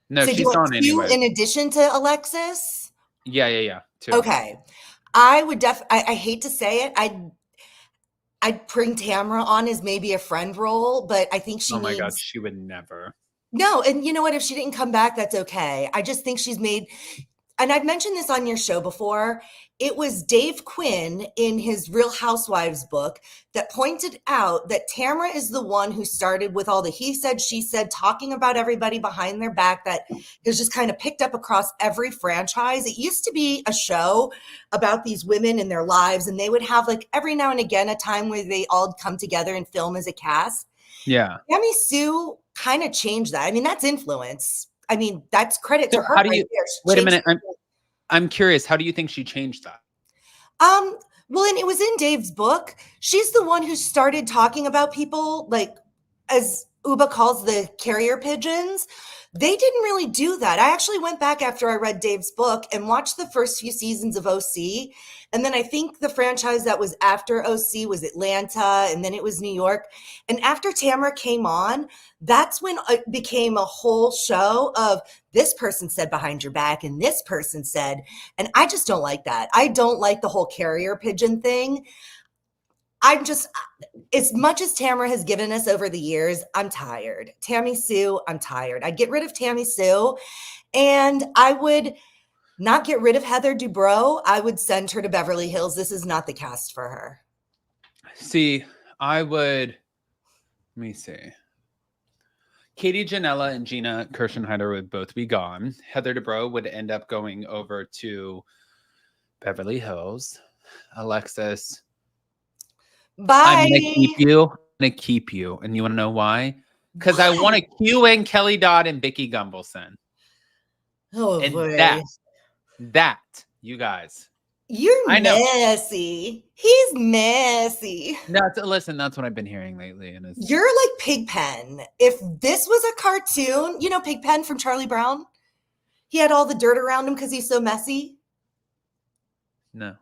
No, So do you she's want gone 2 anyways. in addition to Alexis? Yeah. 2. Okay. I would I hate to say it, I'd bring Tamara on as maybe a friend role, but I think she Oh my God, needs she would never. no, and you know what? If she didn't come back, that's okay. I just think she's made and I've mentioned this on your show before. It was Dave Quinn in his Real Housewives book that pointed out that Tamara is the one who started with all the he said, she said, talking about everybody behind their back that is just kind of picked up across every franchise. It used to be a show about these women and their lives, and they would have like every now and again a time where they all come together and film as a cast. Yeah. Yami Sue kind of changed that. I mean, that's influence. I mean, that's credit to So her how do right you there. wait She a changed. minute? I'm curious. How do you think she changed that? Um, well, and it was in Dave's book. She's the one who started talking about people like, as Uba calls the carrier pigeons. They didn't really do that. I actually went back after I read Dave's book and watched the first few seasons of OC. And then I think the franchise that was after OC was Atlanta, and then it was New York. And after Tamara came on, that's when it became a whole show of this person said behind your back and this person said, and I just don't like that. I don't like the whole carrier pigeon thing. I'm just, as much as Tamara has given us over the years, I'm tired. Tammy Sue, I'm tired. I'd get rid of Tammy Sue, and I would not get rid of Heather Dubrow. I would send her to Beverly Hills. This is not the cast for her. See, I would. Let me see. Katie Janela and Gina Kirschenheider would both be gone. Heather Dubrow would end up going over to Beverly Hills. Alexis, I'm Bye. gonna keep you. I'm gonna keep you, and you want to know why? Because I want to cue in Kelly Dodd and Vicky Gumbelson, Oh and boy. that you guys. You're I know. messy. He's messy. Listen. That's what I've been hearing lately, and it's You're like Pigpen. If this was a cartoon, you know Pigpen from Charlie Brown? He had all the dirt around him because he's so messy. no.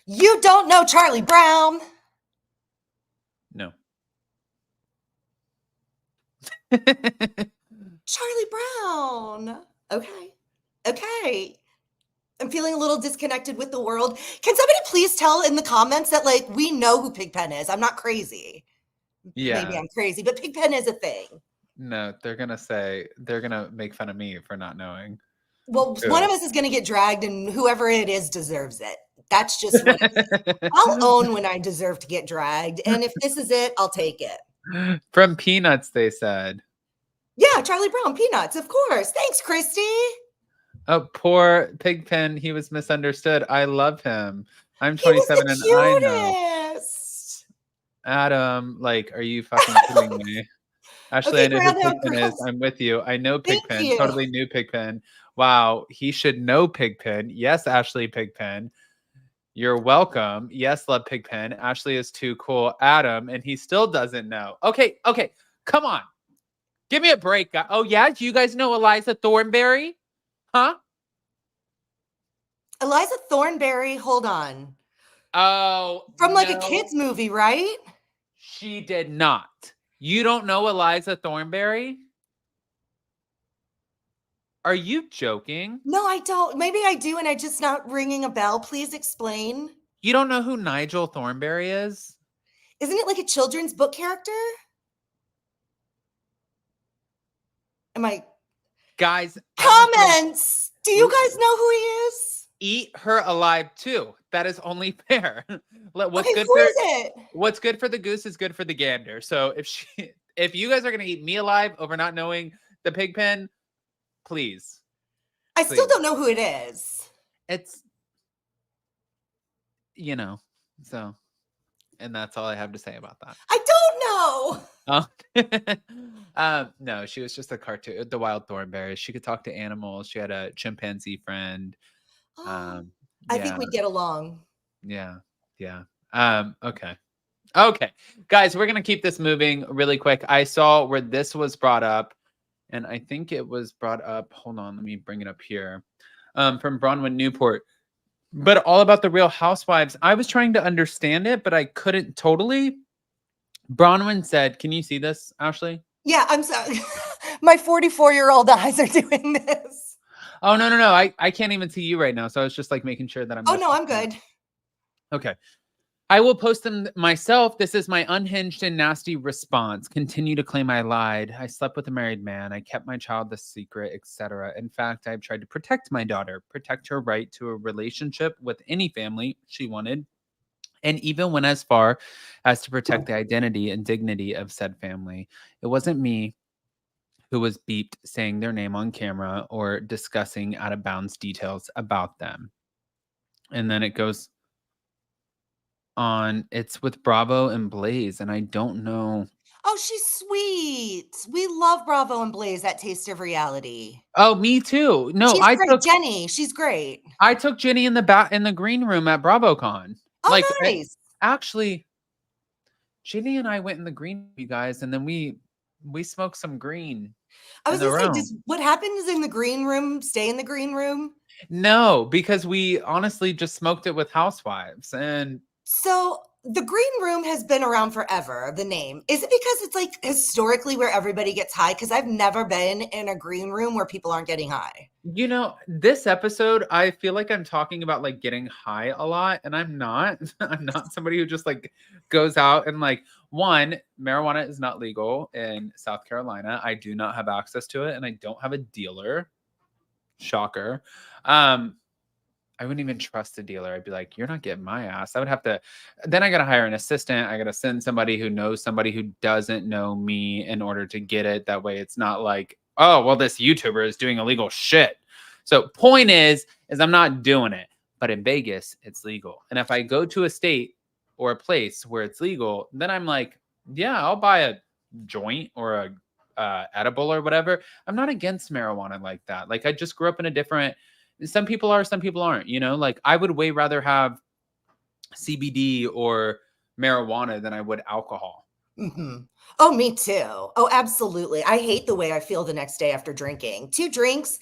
You don't know Charlie Brown. Charlie Brown. Okay. Okay. I'm feeling a little disconnected with the world. Can somebody please tell in the comments that, like, we know who Pigpen is? I'm not crazy. Maybe Yeah. I'm crazy, but Pigpen is a thing. No, they're gonna make fun of me for not knowing. Well, one Who. of us is going to get dragged, and whoever it is deserves it. That's just what it is. I'll own when I deserve to get dragged. And if this is it, I'll take it. From Peanuts, they said. Yeah, Charlie Brown, Peanuts, of course. Thanks, Christy. Oh, poor Pigpen. He was misunderstood. I love him. I'm He was 27 and I know. the cutest. Adam, like, are you fucking kidding me? Ashley, Okay, I know who Grandma Pigpen is. Girls. I'm with you. I know Thank Pigpen. you. Totally new Pigpen. Wow, he should know Pigpen. Yes, Ashley Pigpen. You're welcome. Yes, love Pigpen. Ashley is too cool. Adam, and he still doesn't know. Okay. Come on. Give me a break. Oh, yeah? Do you guys know Eliza Thornberry? Huh? Eliza Thornberry, hold on. Oh, From like a no, kids movie, right? she did not. You don't know Eliza Thornberry? Are you joking? No, I don't. Maybe I do, and I just not ringing a bell. Please explain. You don't know who Nigel Thornberry is? Isn't it like a children's book character? Am I Guys, comments? Do you guys know who he is? eat her alive too. That is only fair. Okay, who is it? What's good for the goose is good for the gander. So if she If you guys are gonna eat me alive over not knowing the Pigpen, please, I still please. don't know who it is. It's so, and that's all I have to say about that. I don't know. No, she was just a cartoon, the Wild Thornberry. She could talk to animals. She had a chimpanzee friend. Oh, I think Yeah, we'd get along. yeah, yeah. Okay. Okay. Guys, we're gonna keep this moving really quick. I saw where this was brought up, and I think it was brought up. Hold on, let me bring it up here. From Bronwyn Newport. But all about the Real Housewives. I was trying to understand it, but I couldn't totally. Bronwyn said, can you see this, Ashley? Yeah, I'm sorry. My 44-year-old eyes are doing this. Oh, no. I can't even see you right now. So I was just like making sure that I'm. Oh, no, I'm good. Okay. I will post them myself. This is my unhinged and nasty response. Continue to claim I lied. I slept with a married man. I kept my child a secret, etc. In fact, I've tried to protect my daughter, protect her right to a relationship with any family she wanted, and even went as far as to protect the identity and dignity of said family. It wasn't me who was beeped saying their name on camera or discussing out of bounds details about them. And then it goes on, it's with Bravo and Blaze, and I don't know. Oh, she's sweet. We love Bravo and Blaze at Taste of Reality. Oh, me too. No, She's great. Jenny, she's great. I took Jenny in the green room at BravoCon. Oh, Like, nice. actually, Jenny and I went in the green, you guys, and then we smoked some green. I was gonna say, does what happens in the green room stay in the green room? No, because we honestly just smoked it with Housewives. And so the green room has been around forever, the name. Is it because it's like historically where everybody gets high? Because I've never been in a green room where people aren't getting high. This episode, I feel like I'm talking about like getting high a lot, and I'm not. I'm not somebody who just like goes out and like, one, marijuana is not legal in South Carolina. I do not have access to it, and I don't have a dealer. Shocker. I wouldn't even trust a dealer. I'd be like, you're not getting my ass. I would have to, then I got to hire an assistant. I got to send somebody who knows somebody who doesn't know me in order to get it. That way it's not like, oh, well, this YouTuber is doing illegal shit. So point is I'm not doing it. But in Vegas, it's legal. And if I go to a state or a place where it's legal, then I'm like, yeah, I'll buy a joint or a edible or whatever. I'm not against marijuana like that. Like I just grew up in a different, some people are, some people aren't, like I would way rather have CBD or marijuana than I would alcohol. Mm-hmm. Oh, me too. Oh, absolutely. I hate the way I feel the next day after drinking 2 drinks.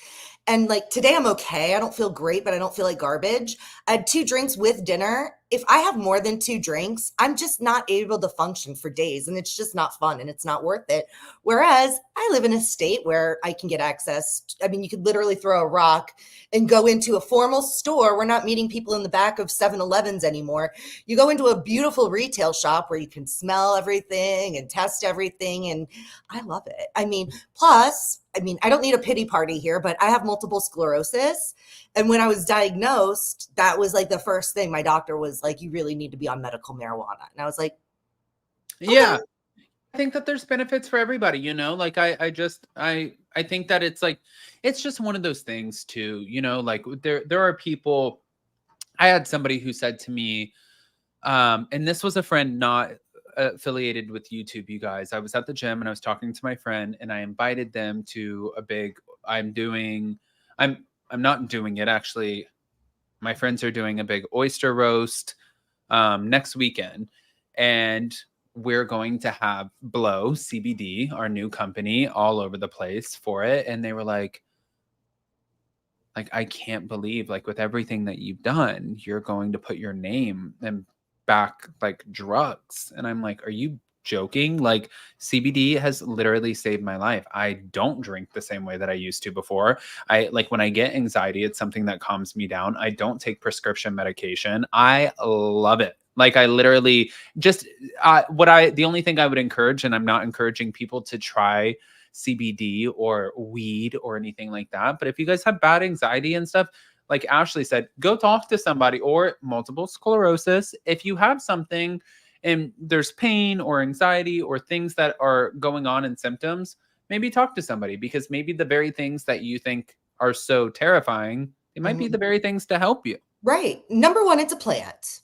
And like today, I'm okay. I don't feel great, but I don't feel like garbage. I had 2 drinks with dinner. If I have more than 2 drinks, I'm just not able to function for days, and it's just not fun and it's not worth it. Whereas I live in a state where I can get access. I mean, you could literally throw a rock and go into a formal store. We're not meeting people in the back of 7-Elevens anymore. You go into a beautiful retail shop where you can smell everything and test everything. And I love it. I mean, plus, I don't need a pity party here, but I have multiple sclerosis. And when I was diagnosed, that was like the first thing my doctor was like, you really need to be on medical marijuana. And I was like, okay. Yeah, I think that there's benefits for everybody, like I think that it's like, it's just one of those things too, like there are people. I had somebody who said to me, and this was a friend not affiliated with YouTube, you guys. I was at the gym and I was talking to my friend and I invited them to a big, I'm not doing it actually. My friends are doing a big oyster roast next weekend, and we're going to have Blow CBD, our new company, all over the place for it. And they were like, I can't believe, like, with everything that you've done, you're going to put your name and back like drugs. And I'm like, are you joking? Like, CBD has literally saved my life. I don't drink the same way that I used to before. I like, when I get anxiety, it's something that calms me down. I don't take prescription medication. I love it. Like, I literally just the only thing I would encourage, and I'm not encouraging people to try CBD or weed or anything like that, but if you guys have bad anxiety and stuff, like Ashley said, go talk to somebody. Or multiple sclerosis, if you have something and there's pain or anxiety or things that are going on in symptoms, maybe talk to somebody, because maybe the very things that you think are so terrifying, it might be the very things to help you. Right. Number one, it's a plant.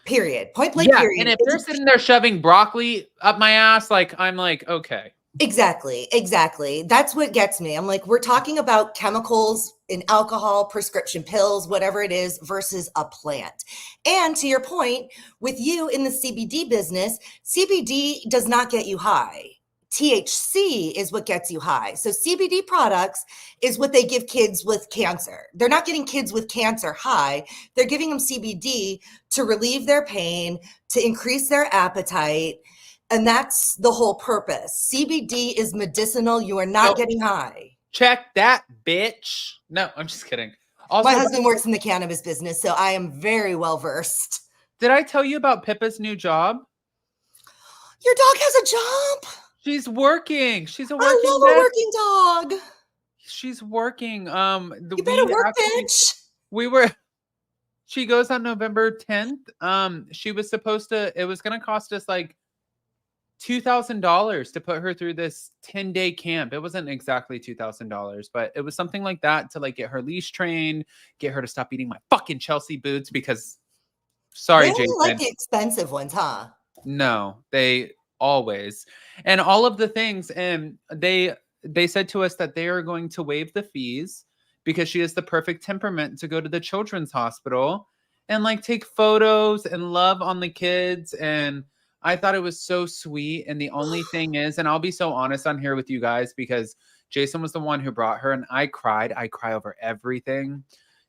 Period. Point blank, Yeah, and period. if they're sitting there shoving broccoli up my ass, like, I'm like, okay. Exactly. Exactly. That's what gets me. I'm like, we're talking about chemicals in alcohol, prescription pills, whatever it is, versus a plant. And to your point, with you in the CBD business, CBD does not get you high. THC is what gets you high. So CBD products is what they give kids with cancer. They're not getting kids with cancer high. They're giving them CBD to relieve their pain, to increase their appetite. And that's the whole purpose. CBD is medicinal. You are not getting high. Check that, bitch. No, I'm just kidding. Also, my husband works in the cannabis business, so I am very well versed. Did I tell you about Pippa's new job? Your dog has a job. She's working. She's a working. I love a working dog. She's working. You better work, bitch. She goes on November 10th. She was supposed to. It was gonna cost us like $2,000 to put her through this 10-day camp. It wasn't exactly $2,000, but it was something like that to like get her leash trained, get her to stop eating my fucking Chelsea boots because, sorry, Jason. Jason. Like the expensive ones, huh? No, they always, and all of the things, and they said to us that they are going to waive the fees because she has the perfect temperament to go to the children's hospital and like take photos and love on the kids. And I thought it was so sweet. And the only thing is, and I'll be so honest on here with you guys because Jason was the one who brought her and I cried. I cry over everything.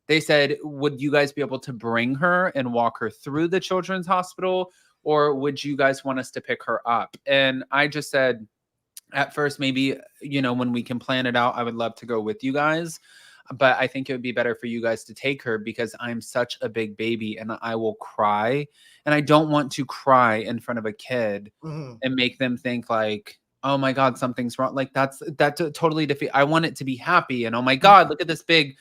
They said, would you guys be able to bring her and walk her through the children's hospital? Or would you guys want us to pick her up? And I just said, at first, maybe, when we can plan it out, I would love to go with you guys. But I think it would be better for you guys to take her because I'm such a big baby and I will cry. And I don't want to cry in front of a kid and make them think like, oh my God, something's wrong. Like that totally defeat. I want it to be happy. And oh my God, look at this big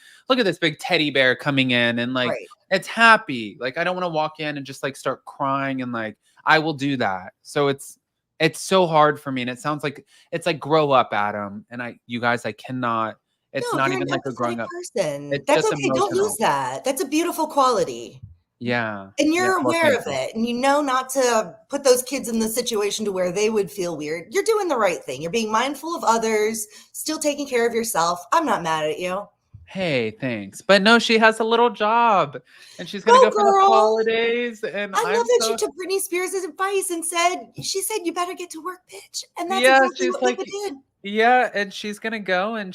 teddy bear coming in and like, it's happy. Like, I don't want to walk in and just like start crying and like, I will do that. So it's so hard for me. And it sounds like, it's like grow up, Adam. And you guys, I cannot. It's not even like a growing up person. It's That's just okay. Don't emotional. lose that. That's a beautiful quality. Yeah. And you're aware of it. And you know not to put those kids in the situation to where they would feel weird. You're doing the right thing. You're being mindful of others, still taking care of yourself. I'm not mad at you. Hey, thanks. But no, she has a little job and she's going to go for the holidays. And I love that you took Britney Spears' advice and she said, you better get to work, bitch. And that's exactly what Pippa did. Yeah. And she's going to go and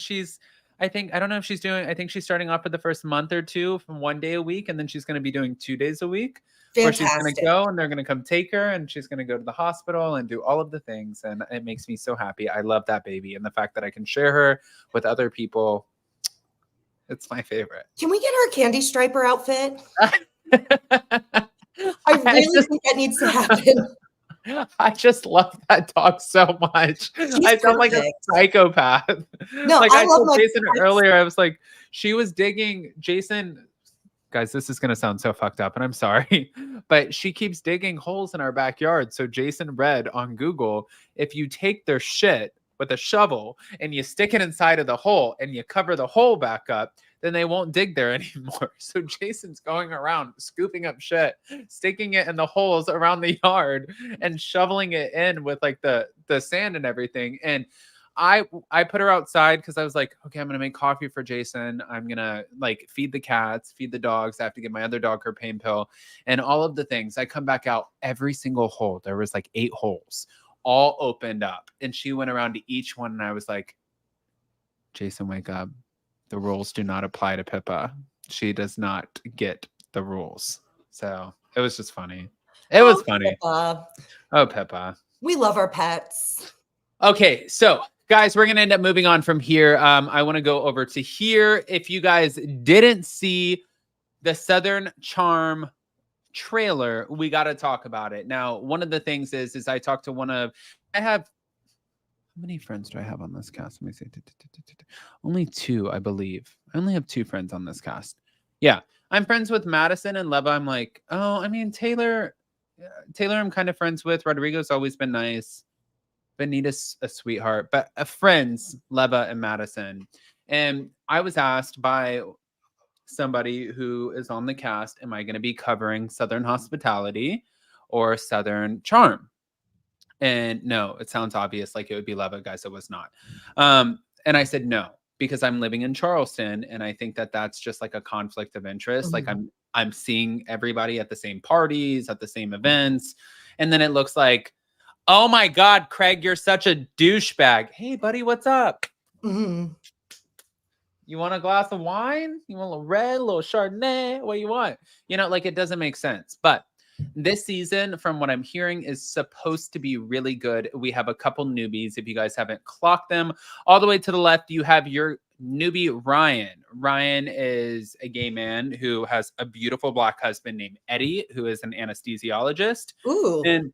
I don't know if she's doing, I think she's starting off for the first month or two from 1 day a week. And then she's going to be doing 2 days a week. Fantastic. Where she's going to go and they're going to come take her and she's going to go to the hospital and do all of the things. And it makes me so happy. I love that baby. And the fact that I can share her with other people, it's my favorite. Can we get her a candy striper outfit? I really think that needs to happen. I just love that dog so much. I sound like a psychopath. No, like I told Jason pets. Earlier, I was like, she was digging Jason. Guys, this is going to sound so fucked up and I'm sorry, but she keeps digging holes in our backyard. So Jason read on Google, if you take their shit with a shovel and you stick it inside of the hole and you cover the hole back up, then they won't dig there anymore. So Jason's going around scooping up shit, sticking it in the holes around the yard and shoveling it in with like the sand and everything. And I put her outside because I was like, okay, I'm going to make coffee for Jason. I'm going to like feed the cats, feed the dogs. I have to give my other dog her pain pill and all of the things. I come back out, every single hole. There was like 8 holes all opened up. And she went around to each one. And I was like, Jason, wake up. The rules do not apply to Pippa. She does not get the rules. So it was just funny. It was funny. Pippa. Oh, Pippa. We love our pets. Okay, so guys, we're going to end up moving on from here. I want to go over to here. If you guys didn't see the Southern Charm trailer, we got to talk about it. Now, one of the things is I talked to how many friends do I have on this cast? Let me see. Only 2, I believe. I only have 2 friends on this cast. Yeah. I'm friends with Madison and Leva. I'm like, oh, I mean, Taylor, Taylor I'm kind of friends with. Rodrigo's always been nice. Benita's a sweetheart, but friends, Leva and Madison. And I was asked by somebody who is on the cast, am I going to be covering Southern Hospitality or Southern Charm? And no, it sounds obvious like it would be Leva, guys. It was not. And I said no, because I'm living in Charleston, and I think that that's just like a conflict of interest. Like I'm seeing everybody at the same parties, at the same events, and then it looks like, oh my God, Craig, you're such a douchebag. Hey, buddy, what's up? Mm-hmm. You want a glass of wine? You want a little red, a little Chardonnay? What do you want? You know, like it doesn't make sense. But this season, from what I'm hearing, is supposed to be really good. We have a couple newbies. If you guys haven't clocked them, all the way to the left, you have your newbie, Ryan. Ryan is a gay man who has a beautiful black husband named Eddie, who is an anesthesiologist. Ooh. And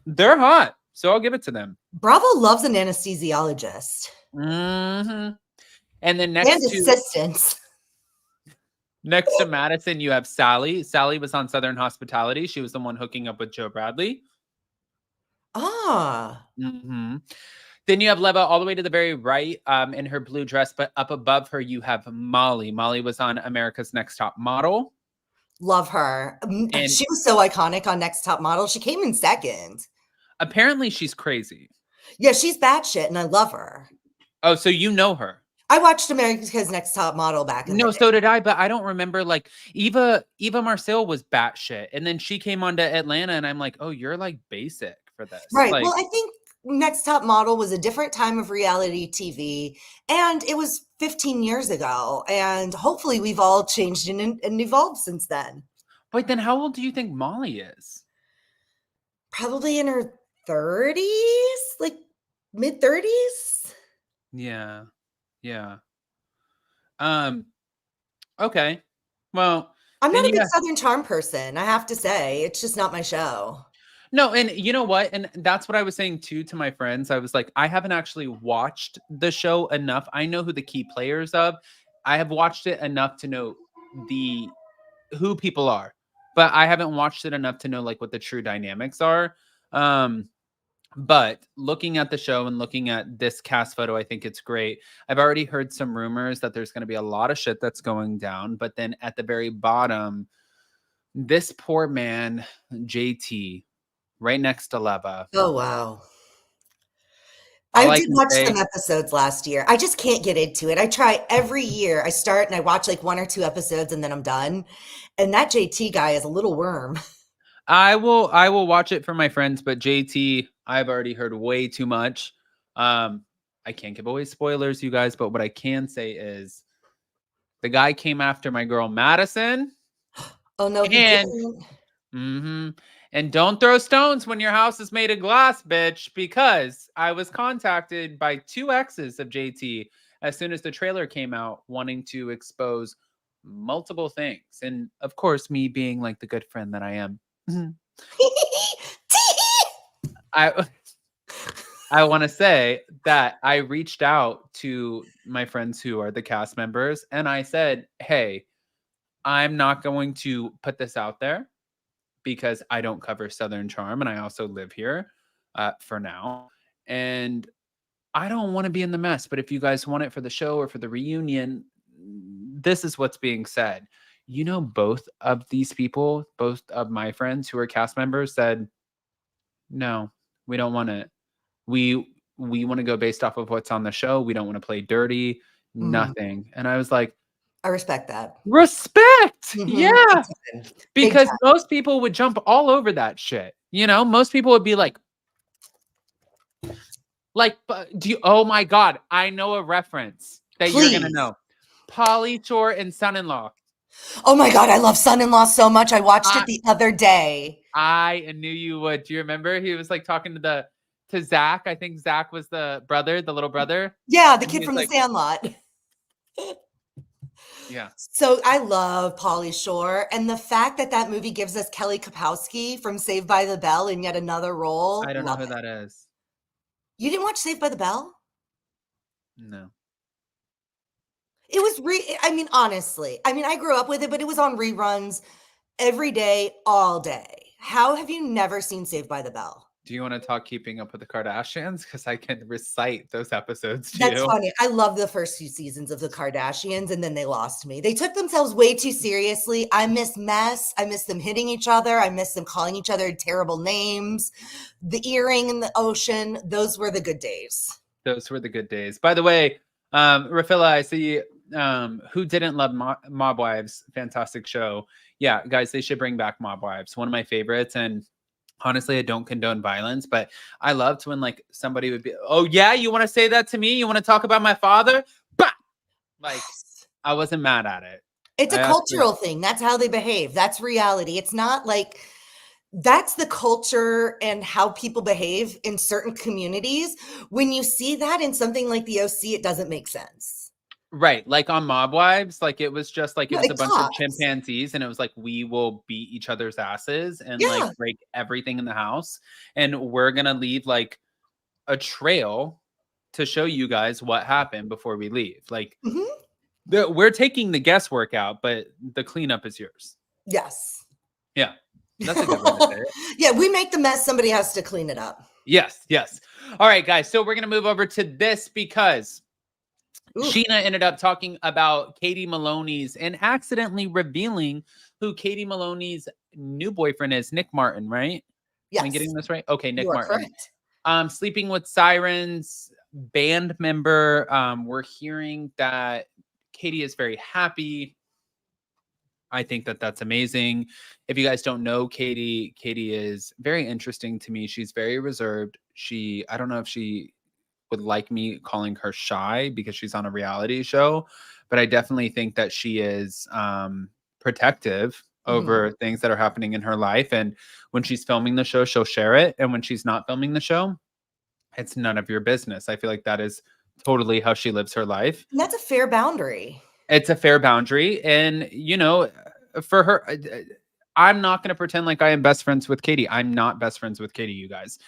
they're hot. So I'll give it to them. Bravo loves an anesthesiologist. Mm-hmm. And then and assistants. Next to Madison, you have Sally. Sally was on Southern Hospitality. She was the one hooking up with Joe Bradley. Ah. Mm-hmm. Then you have Leva all the way to the very right in her blue dress, but up above her, you have Molly. Molly was on America's Next Top Model. Love her. And she was so iconic on Next Top Model. She came in second. Apparently, she's crazy. Yeah, she's batshit, and I love her. Oh, so you know her. I watched America's Next Top Model back in the day. So did I, but I don't remember. Like Eva Marcille was batshit, and then she came on to Atlanta, and I'm like, oh, you're like basic for this, right? Like, well, I think Next Top Model was a different time of reality TV, and it was 15 years ago, and hopefully we've all changed and evolved since then. Wait, then how old do you think Molly is? Probably in her 30s, like mid 30s. Yeah. Okay. Well, I'm not a big Southern Charm person, I have to say. It's just not my show. No, and you know what? And that's what I was saying too to my friends. I was like, I haven't actually watched the show enough. I know who the key players of. I have watched it enough to know who people are, but I haven't watched it enough to know like what the true dynamics are. But looking at the show and looking at this cast photo, I think it's great. I've already heard some rumors that there's going to be a lot of shit that's going down. But then at the very bottom, this poor man, JT, right next to Leva. Oh, wow. I did watch some episodes last year. I just can't get into it. I try every year. I start and I watch like 1 or 2 episodes and then I'm done. And that JT guy is a little worm. I will watch it for my friends, but JT, I've already heard way too much. I can't give away spoilers, you guys, but what I can say is the guy came after my girl Madison. Oh no, he didn't. Mm-hmm. And don't throw stones when your house is made of glass, bitch, because I was contacted by 2 exes of JT as soon as the trailer came out, wanting to expose multiple things. And of course, me being like the good friend that I am. I want to say that I reached out to my friends who are the cast members and I said, hey, I'm not going to put this out there because I don't cover Southern Charm and I also live here for now. And I don't want to be in the mess, but if you guys want it for the show or for the reunion, this is what's being said. You know, both of these people, both of my friends who are cast members said, no, we don't want it. We want to go based off of what's on the show. We don't want to play dirty, nothing. And I was like, I respect that. Respect. Yeah. Because most people would jump all over that shit. You know, most people would be like, oh my God, I know a reference that you're going to know. Pauly Shore and Son-in-Law. Oh my God, I love Son-in-Law so much. I watched it the other day. I knew you would. Do you remember? He was like talking to Zach. I think Zach was the brother, the little brother. Yeah, the kid from the Sandlot. Yeah. So I love Pauly Shore. And the fact that that movie gives us Kelly Kapowski from Saved by the Bell in yet another role. I don't know who that is. You didn't watch Saved by the Bell? No. It was honestly, I grew up with it, but it was on reruns every day, all day. How have you never seen Saved by the Bell? Do you want to talk Keeping Up with the Kardashians? Because I can recite those episodes to That's you. funny. I love the first few seasons of the Kardashians, and then they lost me. They took themselves way too seriously. I miss mess. I miss them hitting each other. I miss them calling each other terrible names. The earring in the ocean. Those were the good days. Those were the good days. By the way, Rafilla, I see who didn't love Mob Wives. Fantastic show. Yeah, guys, they should bring back Mob Wives. One of my favorites. And honestly, I don't condone violence, but I loved when like somebody would be, oh yeah, you want to say that to me? You want to talk about my father? Bah! Like I wasn't mad at it. It's a I actually- cultural thing. That's how they behave. That's reality. It's not like that's the culture and how people behave in certain communities. When you see that in something like the OC, it doesn't make sense. Right, like on Mob Wives, like it was just like it No, was it a bunch of talks. chimpanzees, and it was like we will beat each other's asses and Yeah. like break everything in the house, and we're gonna leave like a trail to show you guys what happened before we leave. Like Mhm. we're taking the guesswork out, but the cleanup is yours. Yes. Yeah, that's a good way to say it. Yeah, we make the mess, somebody has to clean it up. Yes, yes. All right, guys. So we're gonna move over to this because Ooh. Sheena ended up talking about Katie Maloney's and accidentally revealing who Katie Maloney's new boyfriend is, Nick Martin, right? Yes. Am I getting this right? Okay, Nick You are Martin. correct. Sleeping with Sirens band member. We're hearing that Katie is very happy. I think that that's amazing. If you guys don't know Katie, Katie is very interesting to me. She's very reserved. I don't know if she would like me calling her shy because she's on a reality show, but I definitely think that she is protective over things that are happening in her life. And when she's filming the show, she'll share it. And when she's not filming the show, it's none of your business. I feel like that is totally how she lives her life. And that's a fair boundary. It's a fair boundary. And, you know, for her, I'm not going to pretend like I am best friends with Katie. I'm not best friends with Katie, you guys.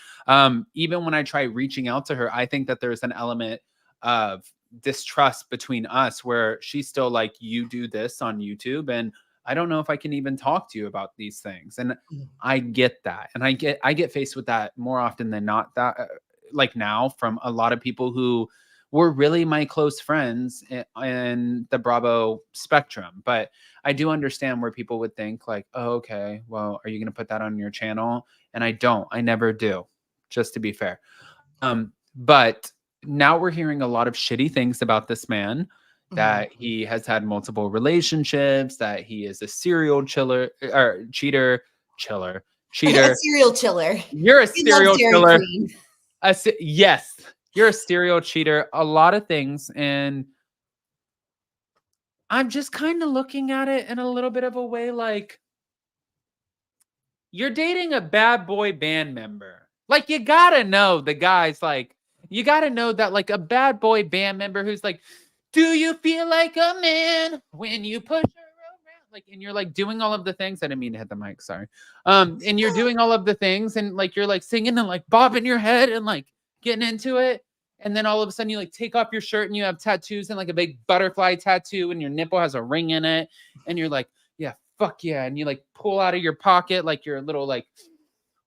Even when I try reaching out to her, I think that there's an element of distrust between us where she's still like, you do this on YouTube. And I don't know if I can even talk to you about these things. And I get that. And I get faced with that more often than not, that like now, from a lot of people who were really my close friends in the Bravo spectrum. But I do understand where people would think like, oh, okay, well, are you going to put that on your channel? And I never do, just to be fair. But now we're hearing a lot of shitty things about this man, that he has had multiple relationships, that he is a serial cheater. A serial chiller. You're a He loves serial Dairy killer. Queen. Yes, you're a serial cheater. A lot of things. And I'm just kind of looking at it in a little bit of a way like, you're dating a bad boy band member. Like, you gotta know the guy's like, you gotta know that like a bad boy band member who's like, do you feel like a man when you push her around? Like, and you're like doing all of the things. I didn't mean to hit the mic, sorry. And you're doing all of the things and like you're like singing and like bobbing your head and like getting into it. And then all of a sudden you like take off your shirt and you have tattoos and like a big butterfly tattoo and your nipple has a ring in it. And you're like, yeah, fuck yeah. And you like pull out of your pocket like your little like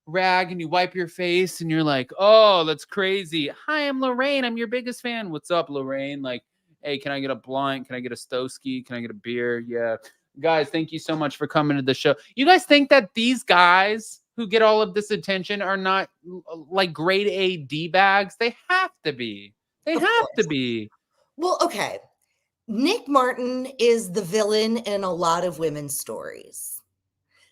rag and you wipe your face and you're like, oh, that's crazy. Hi, I'm Lorraine. I'm your biggest fan. What's up, Lorraine? Like, hey, can I get a blunt? Can I get a Stowski? Can I get a beer? Yeah. Guys, thank you so much for coming to the show. You guys think that these guys who get all of this attention are not like grade A D bags? They have to be. They have to be. Well, okay. Nick Martin is the villain in a lot of women's stories.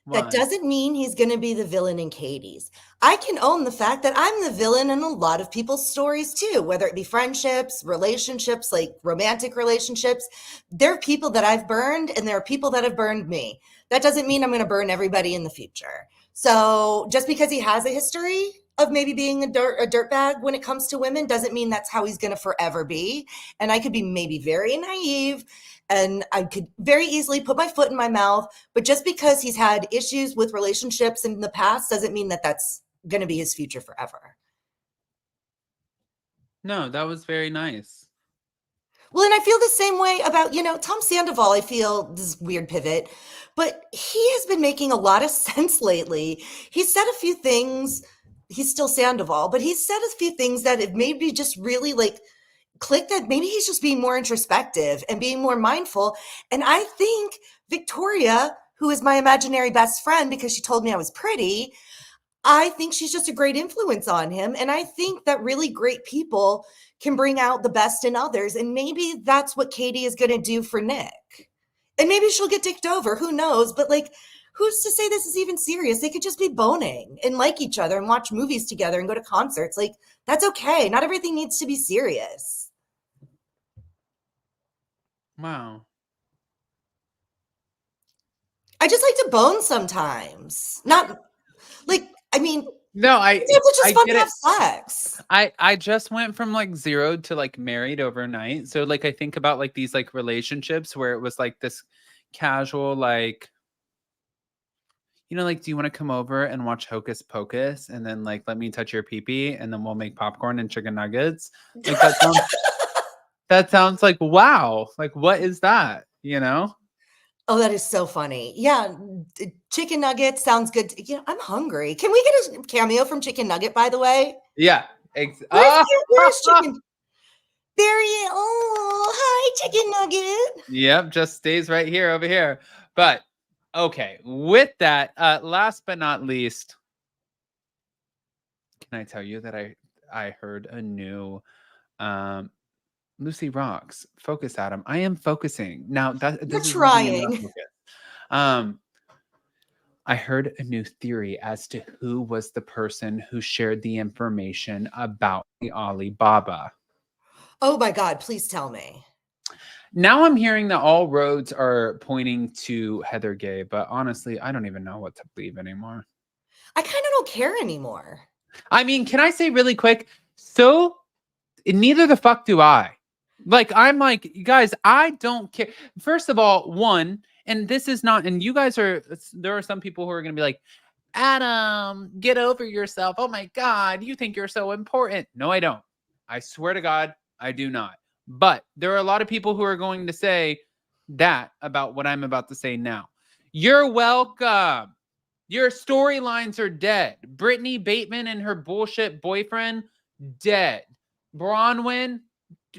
Why? That doesn't mean he's going to be the villain in Katie's. I can own the fact that I'm the villain in a lot of people's stories too, whether it be friendships, relationships, like romantic relationships. There are people that I've burned and there are people that have burned me. That doesn't mean I'm going to burn everybody in the future. So just because he has a history of maybe being a dirtbag when it comes to women doesn't mean that's how he's going to forever be. And I could be maybe very naive and I could very easily put my foot in my mouth. But just because he's had issues with relationships in the past doesn't mean that that's going to be his future forever. No, that was very nice. Well, and I feel the same way about, Tom Sandoval. I feel this is weird pivot, but he has been making a lot of sense lately. He said a few things. He's still Sandoval, but he's said a few things that have made me just really like click that maybe he's just being more introspective and being more mindful. And I think Victoria, who is my imaginary best friend because she told me I was pretty, I think she's just a great influence on him. And I think that really great people can bring out the best in others. And maybe that's what Katie is going to do for Nick. And maybe she'll get dicked over. Who knows? But like, who's to say this is even serious? They could just be boning and like each other and watch movies together and go to concerts. Like, that's okay. Not everything needs to be serious. Wow. I just like to bone sometimes. Not like, I mean, No, it's just fun get to have it. sex. I just went from like 0 to like married overnight. So like I think about like these like relationships where it was like this casual like, you know, like, do you want to come over and watch Hocus Pocus and then like let me touch your pee-pee and then we'll make popcorn and chicken nuggets? Like that sounds like wow. Like what is that? You know? Oh, that is so funny. Yeah, chicken nuggets sounds good. I'm hungry. Can we get a cameo from Chicken Nugget, by the way? Yeah. Where's Chicken? There he is. Oh, hi, Chicken Nugget. Yep, just stays right here over here. But okay, with that, last but not least, can I tell you that I heard a new Lucy Rocks focus, Adam. I am focusing now. You're This is leading into trying. focus. I heard a new theory as to who was the person who shared the information about the Alibaba. Oh my God, please tell me. Now I'm hearing that all roads are pointing to Heather Gay, but honestly, I don't even know what to believe anymore. I kind of don't care anymore. I mean, can I say really quick? So neither the fuck do I. Like, I'm like, you guys, I don't care. First of all, one, and this is not, and you guys are, there are some people who are going to be like, Adam, get over yourself. Oh my God, you think you're so important. No, I don't. I swear to God, I do not. But there are a lot of people who are going to say that about what I'm about to say now. You're welcome. Your storylines are dead. Brittany Bateman and her bullshit boyfriend, dead. Bronwyn,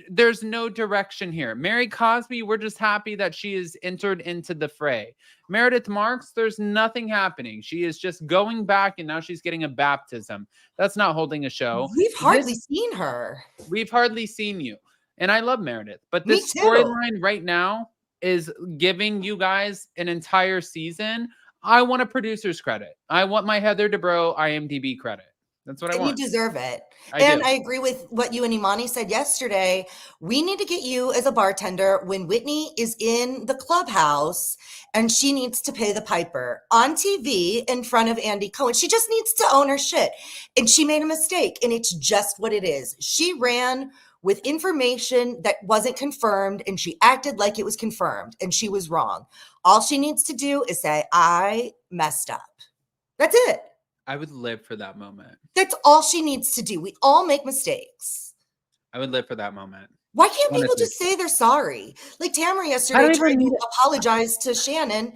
there's no direction here. Mary Cosby, we're just happy that she is entered into the fray. Meredith Marks, there's nothing happening. She is just going back and now she's getting a baptism. That's not holding a show. We've hardly seen her. We've hardly seen you. And I love Meredith. But Me this too. storyline right now is giving you guys an entire season. I want a producer's credit. I want my Heather Dubrow IMDb credit. That's what I want. You deserve it. I agree with what you and Imani said yesterday. We need to get you as a bartender when Whitney is in the clubhouse and she needs to pay the piper on TV in front of Andy Cohen. She just needs to own her shit. And she made a mistake, and it's just what it is. She ran with information that wasn't confirmed, and she acted like it was confirmed, and she was wrong. All she needs to do is say, I messed up. That's it. I would live for that moment. That's all she needs to do. We all make mistakes. I would live for that moment. Why can't people just say they're sorry? Like Tamara yesterday tried to apologize to Shannon.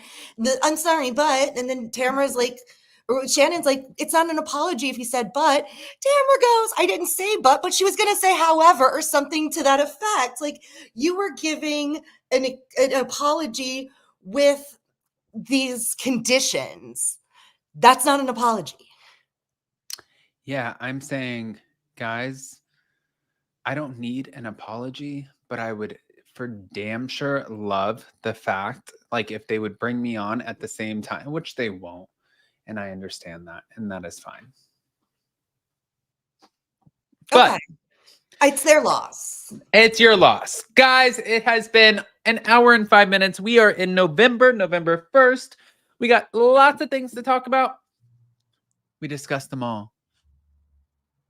I'm sorry, but, and then Tamara's like, or Shannon's like, it's not an apology if you said but. Tamara goes, I didn't say but she was going to say however or something to that effect. Like you were giving an apology with these conditions. That's not an apology. Yeah, I'm saying, guys, I don't need an apology, but I would for damn sure love the fact, like, if they would bring me on at the same time, which they won't. And I understand that, and that is fine. But it's their loss. It's your loss. Guys, it has been an hour and 5 minutes. We are in November 1st. We got lots of things to talk about. We discussed them all.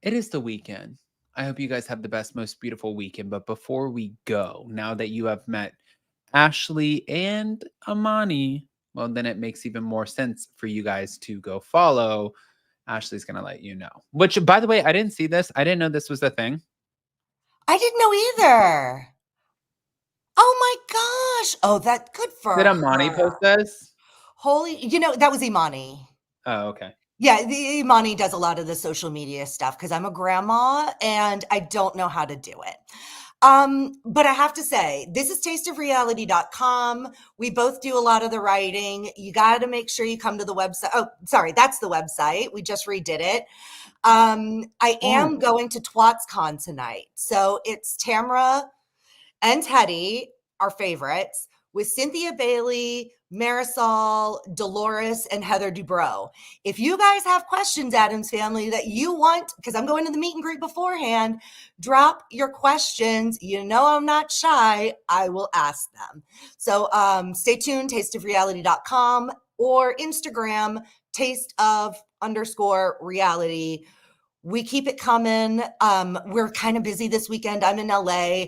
It is the weekend. I hope you guys have the best, most beautiful weekend. But before we go, now that you have met Ashley and Imani, well, then it makes even more sense for you guys to go follow. Ashley's going to let you know. Which, by the way, I didn't see this. I didn't know this was a thing. I didn't know either. Oh my gosh. Oh, that good for her. Did Imani post this? That was Imani. Oh, okay. Yeah, the Imani does a lot of the social media stuff because I'm a grandma and I don't know how to do it. But I have to say, this is tasteofreality.com. We both do a lot of the writing. You got to make sure you come to the website. Oh, sorry, that's the website. We just redid it. I am going to TwatsCon tonight. So it's Tamra and Teddy, our favorites, with Cynthia Bailey, Marisol, Dolores, and Heather Dubrow. If you guys have questions, Adams family, that you want, because I'm going to the meet and greet beforehand, drop your questions. You know I'm not shy. I will ask them. So stay tuned, tasteofreality.com or Instagram, taste_of_reality. We keep it coming. We're kind of busy this weekend. I'm in LA.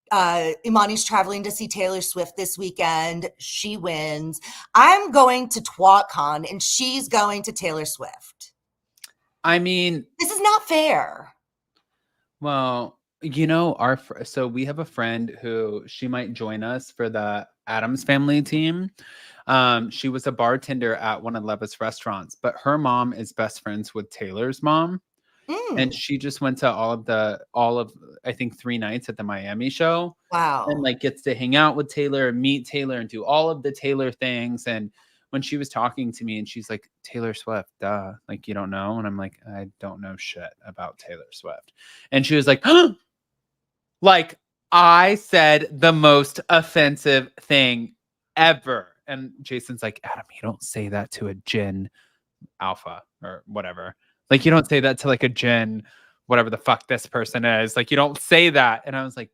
Imani's traveling to see Taylor Swift this weekend. She wins. I'm going to TwatCon and she's going to Taylor Swift. I mean, this is not fair. Well, so we have a friend who she might join us for the Addams Family team. She was a bartender at one of Leva's restaurants, but her mom is best friends with Taylor's mom. And she just went to all of I think 3 nights at the Miami show. Wow. And like gets to hang out with Taylor and meet Taylor and do all of the Taylor things. And when she was talking to me and she's like, Taylor Swift, duh, like you don't know. And I'm like, I don't know shit about Taylor Swift. And she was like, huh? Like I said the most offensive thing ever. And Jason's like, Adam, you don't say that to a gin alpha or whatever. Like, you don't say that to like a gin, whatever the fuck this person is. Like, you don't say that. And I was like,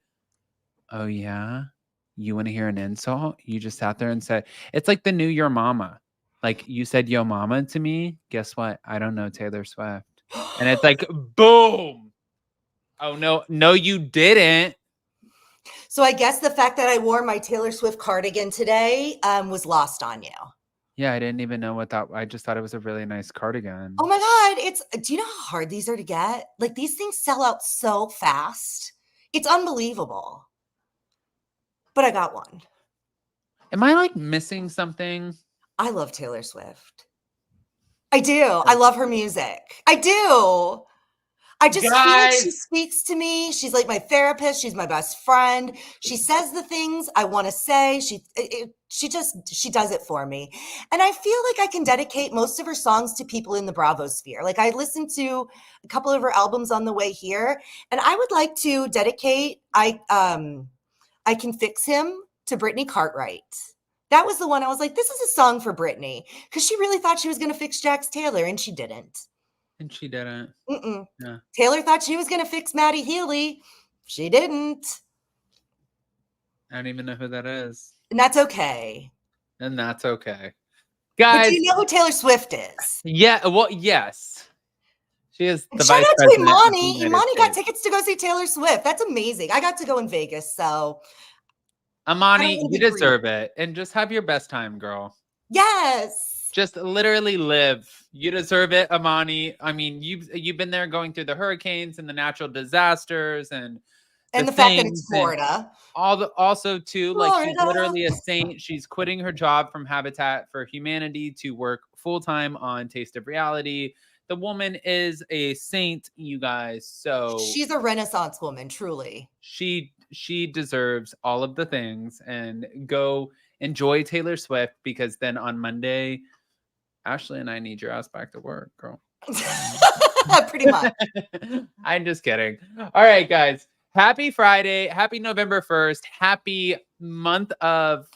oh, yeah? You want to hear an insult? You just sat there and said, it's like the new Your Mama. Like, you said Yo Mama to me. Guess what? I don't know Taylor Swift. And it's like, boom. Oh, no, you didn't. So I guess the fact that I wore my Taylor Swift cardigan today was lost on you. Yeah, I didn't even know what that. I just thought it was a really nice cardigan. Oh my God. Do you know how hard these are to get? Like these things sell out so fast. It's unbelievable. But I got one. Am I like missing something? I love Taylor Swift. I do. I love her music. I do. I just feel like she speaks to me. She's like my therapist. She's my best friend. She says the things I want to say. She does it for me. And I feel like I can dedicate most of her songs to people in the Bravo sphere. Like I listened to a couple of her albums on the way here, and I would like to dedicate I Can Fix Him to Brittany Cartwright. That was the one I was like, this is a song for Brittany, because she really thought she was going to fix Jax Taylor, and she didn't. And she didn't. Yeah. Taylor thought she was going to fix Maddie Healy. She didn't. I don't even know who that is. And that's okay. And that's okay. Guys. But do you know who Taylor Swift is? Yeah. Well, yes. She is the Shout vice out president. To Imani. Imani got tickets to go see Taylor Swift. That's amazing. I got to go in Vegas. So Imani, you deserve it. And just have your best time, girl. Yes. Just literally live. You deserve it, Imani. I mean, you've been there going through the hurricanes and the natural disasters and the fact that it's Florida. Also too, like she's literally a saint. She's quitting her job from Habitat for Humanity to work full-time on Taste of Reality. The woman is a saint, you guys. So she's a Renaissance woman, truly. She deserves all of the things. And go enjoy Taylor Swift, because then on Monday, Ashley and I need your ass back to work, girl. Pretty much. I'm just kidding. All right, guys. Happy Friday. Happy November 1st. Happy month of,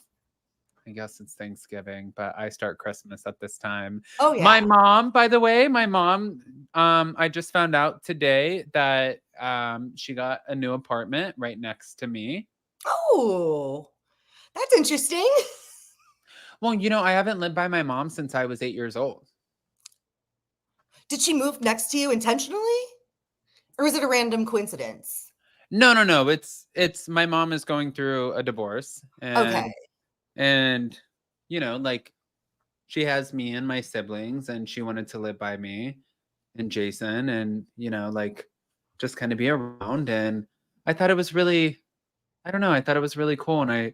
I guess it's Thanksgiving, but I start Christmas at this time. Oh, yeah. My mom, by the way, I just found out today that she got a new apartment right next to me. Oh, that's interesting. Well, I haven't lived by my mom since I was 8 years old. Did she move next to you intentionally? Or was it a random coincidence? No. It's my mom is going through a divorce. And, and, like she has me and my siblings, and she wanted to live by me and Jason and, like just kind of be around. And I thought it was really, I don't know. I thought it was really cool. And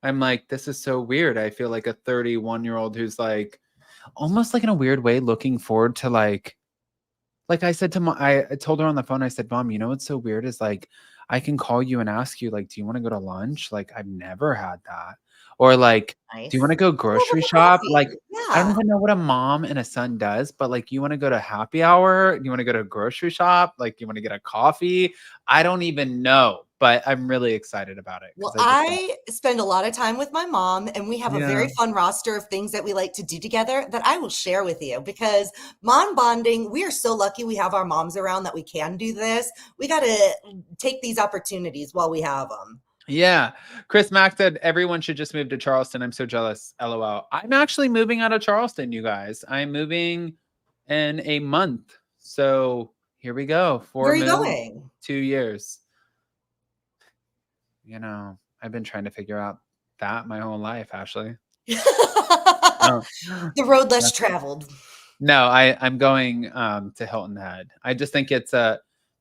I'm like, this is so weird. I feel like a 31-year-old who's like almost like in a weird way looking forward to like I said to mom, I told her on the phone, I said, Mom, you know what's so weird is like I can call you and ask you, like, do you want to go to lunch? Like, I've never had that. Or like, do you want Nice. to go Go over grocery for shop? Like, coffee. I don't Yeah. even know what a mom and a son does, but like you want to go to happy hour? You want to go to a grocery shop? Like you want to get a coffee? I don't even know, but I'm really excited about it because Well, I just think, I spend a lot of time with my mom, and we have a yeah. very fun roster of things that we like to do together that I will share with you because mom bonding, we are so lucky we have our moms around that we can do this. We got to take these opportunities while we have them. Yeah. Chris Mack said everyone should just move to Charleston. I'm so jealous. LOL. I'm actually moving out of Charleston, you guys. I'm moving in a month. So here we go. Where 4 are you moves, going? 2 years. I've been trying to figure out that my whole life, Ashley. Oh, The road yeah. less traveled. No, I'm going to Hilton Head. I just think it's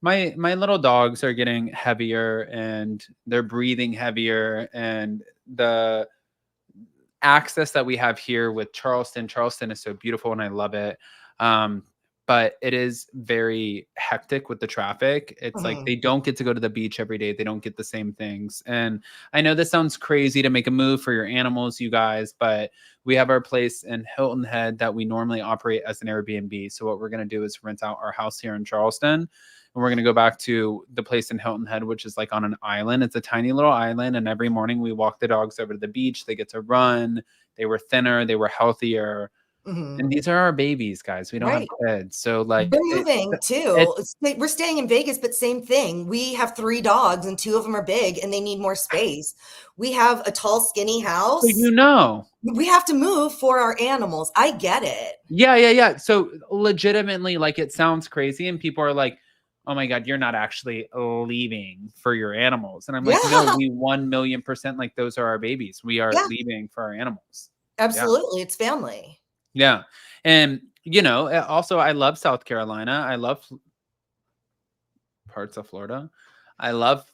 my little dogs are getting heavier and they're breathing heavier, and the access that we have here with Charleston. Charleston is so beautiful and I love it. Um, but it is very hectic with the traffic. It's like Mhm. they don't get to go to the beach every day. They don't get the same things. And I know this sounds crazy to make a move for your animals, you guys, but we have our place in Hilton Head that we normally operate as an Airbnb. So what we're going to do is rent out our house here in Charleston, and we're going to go back to the place in Hilton Head, which is like on an island. It's a tiny little island. And every morning we walk the dogs over to the beach. They get to run. They were thinner. They were healthier. Mhm. And these are our babies, guys. We don't have Right. kids. So like We're moving it too. We're staying in Vegas, but same thing. We have 3 dogs and 2 of them are big and they need more space. We have a tall, skinny so house. We have to move for our animals. I get it. Yeah, yeah, yeah. So legitimately, like it sounds crazy, and people are like, "Oh my God, you're not actually leaving for your animals." And I'm like, "No, Yeah. we 1,000,000% like those are our babies. We are Yeah, leaving for our animals." Yeah. absolutely. It's family. Yeah. And, also, I love South Carolina. I love parts of Florida. I love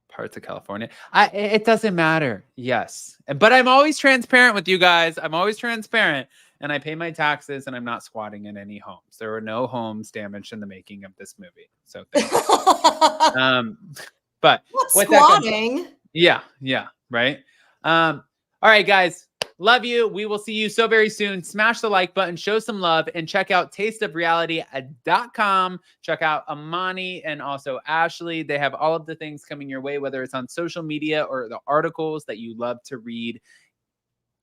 parts of California. It doesn't matter. Yes. But I'm always transparent with you guys. I'm always transparent. And I pay my taxes, and I'm not squatting in any homes. There were no homes damaged in the making of this movie. So thank you. Um, but Not with that comes, squatting. yeah, yeah, right. All right, guys. Love you. We will see you so very soon. Smash the like button, show some love, and check out tasteofreality.com. Check out Amani and also Ashley. They have all of the things coming your way, whether it's on social media or the articles that you love to read.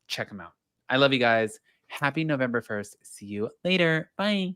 Check them out. I love you guys. Happy November 1st. See you later. Bye.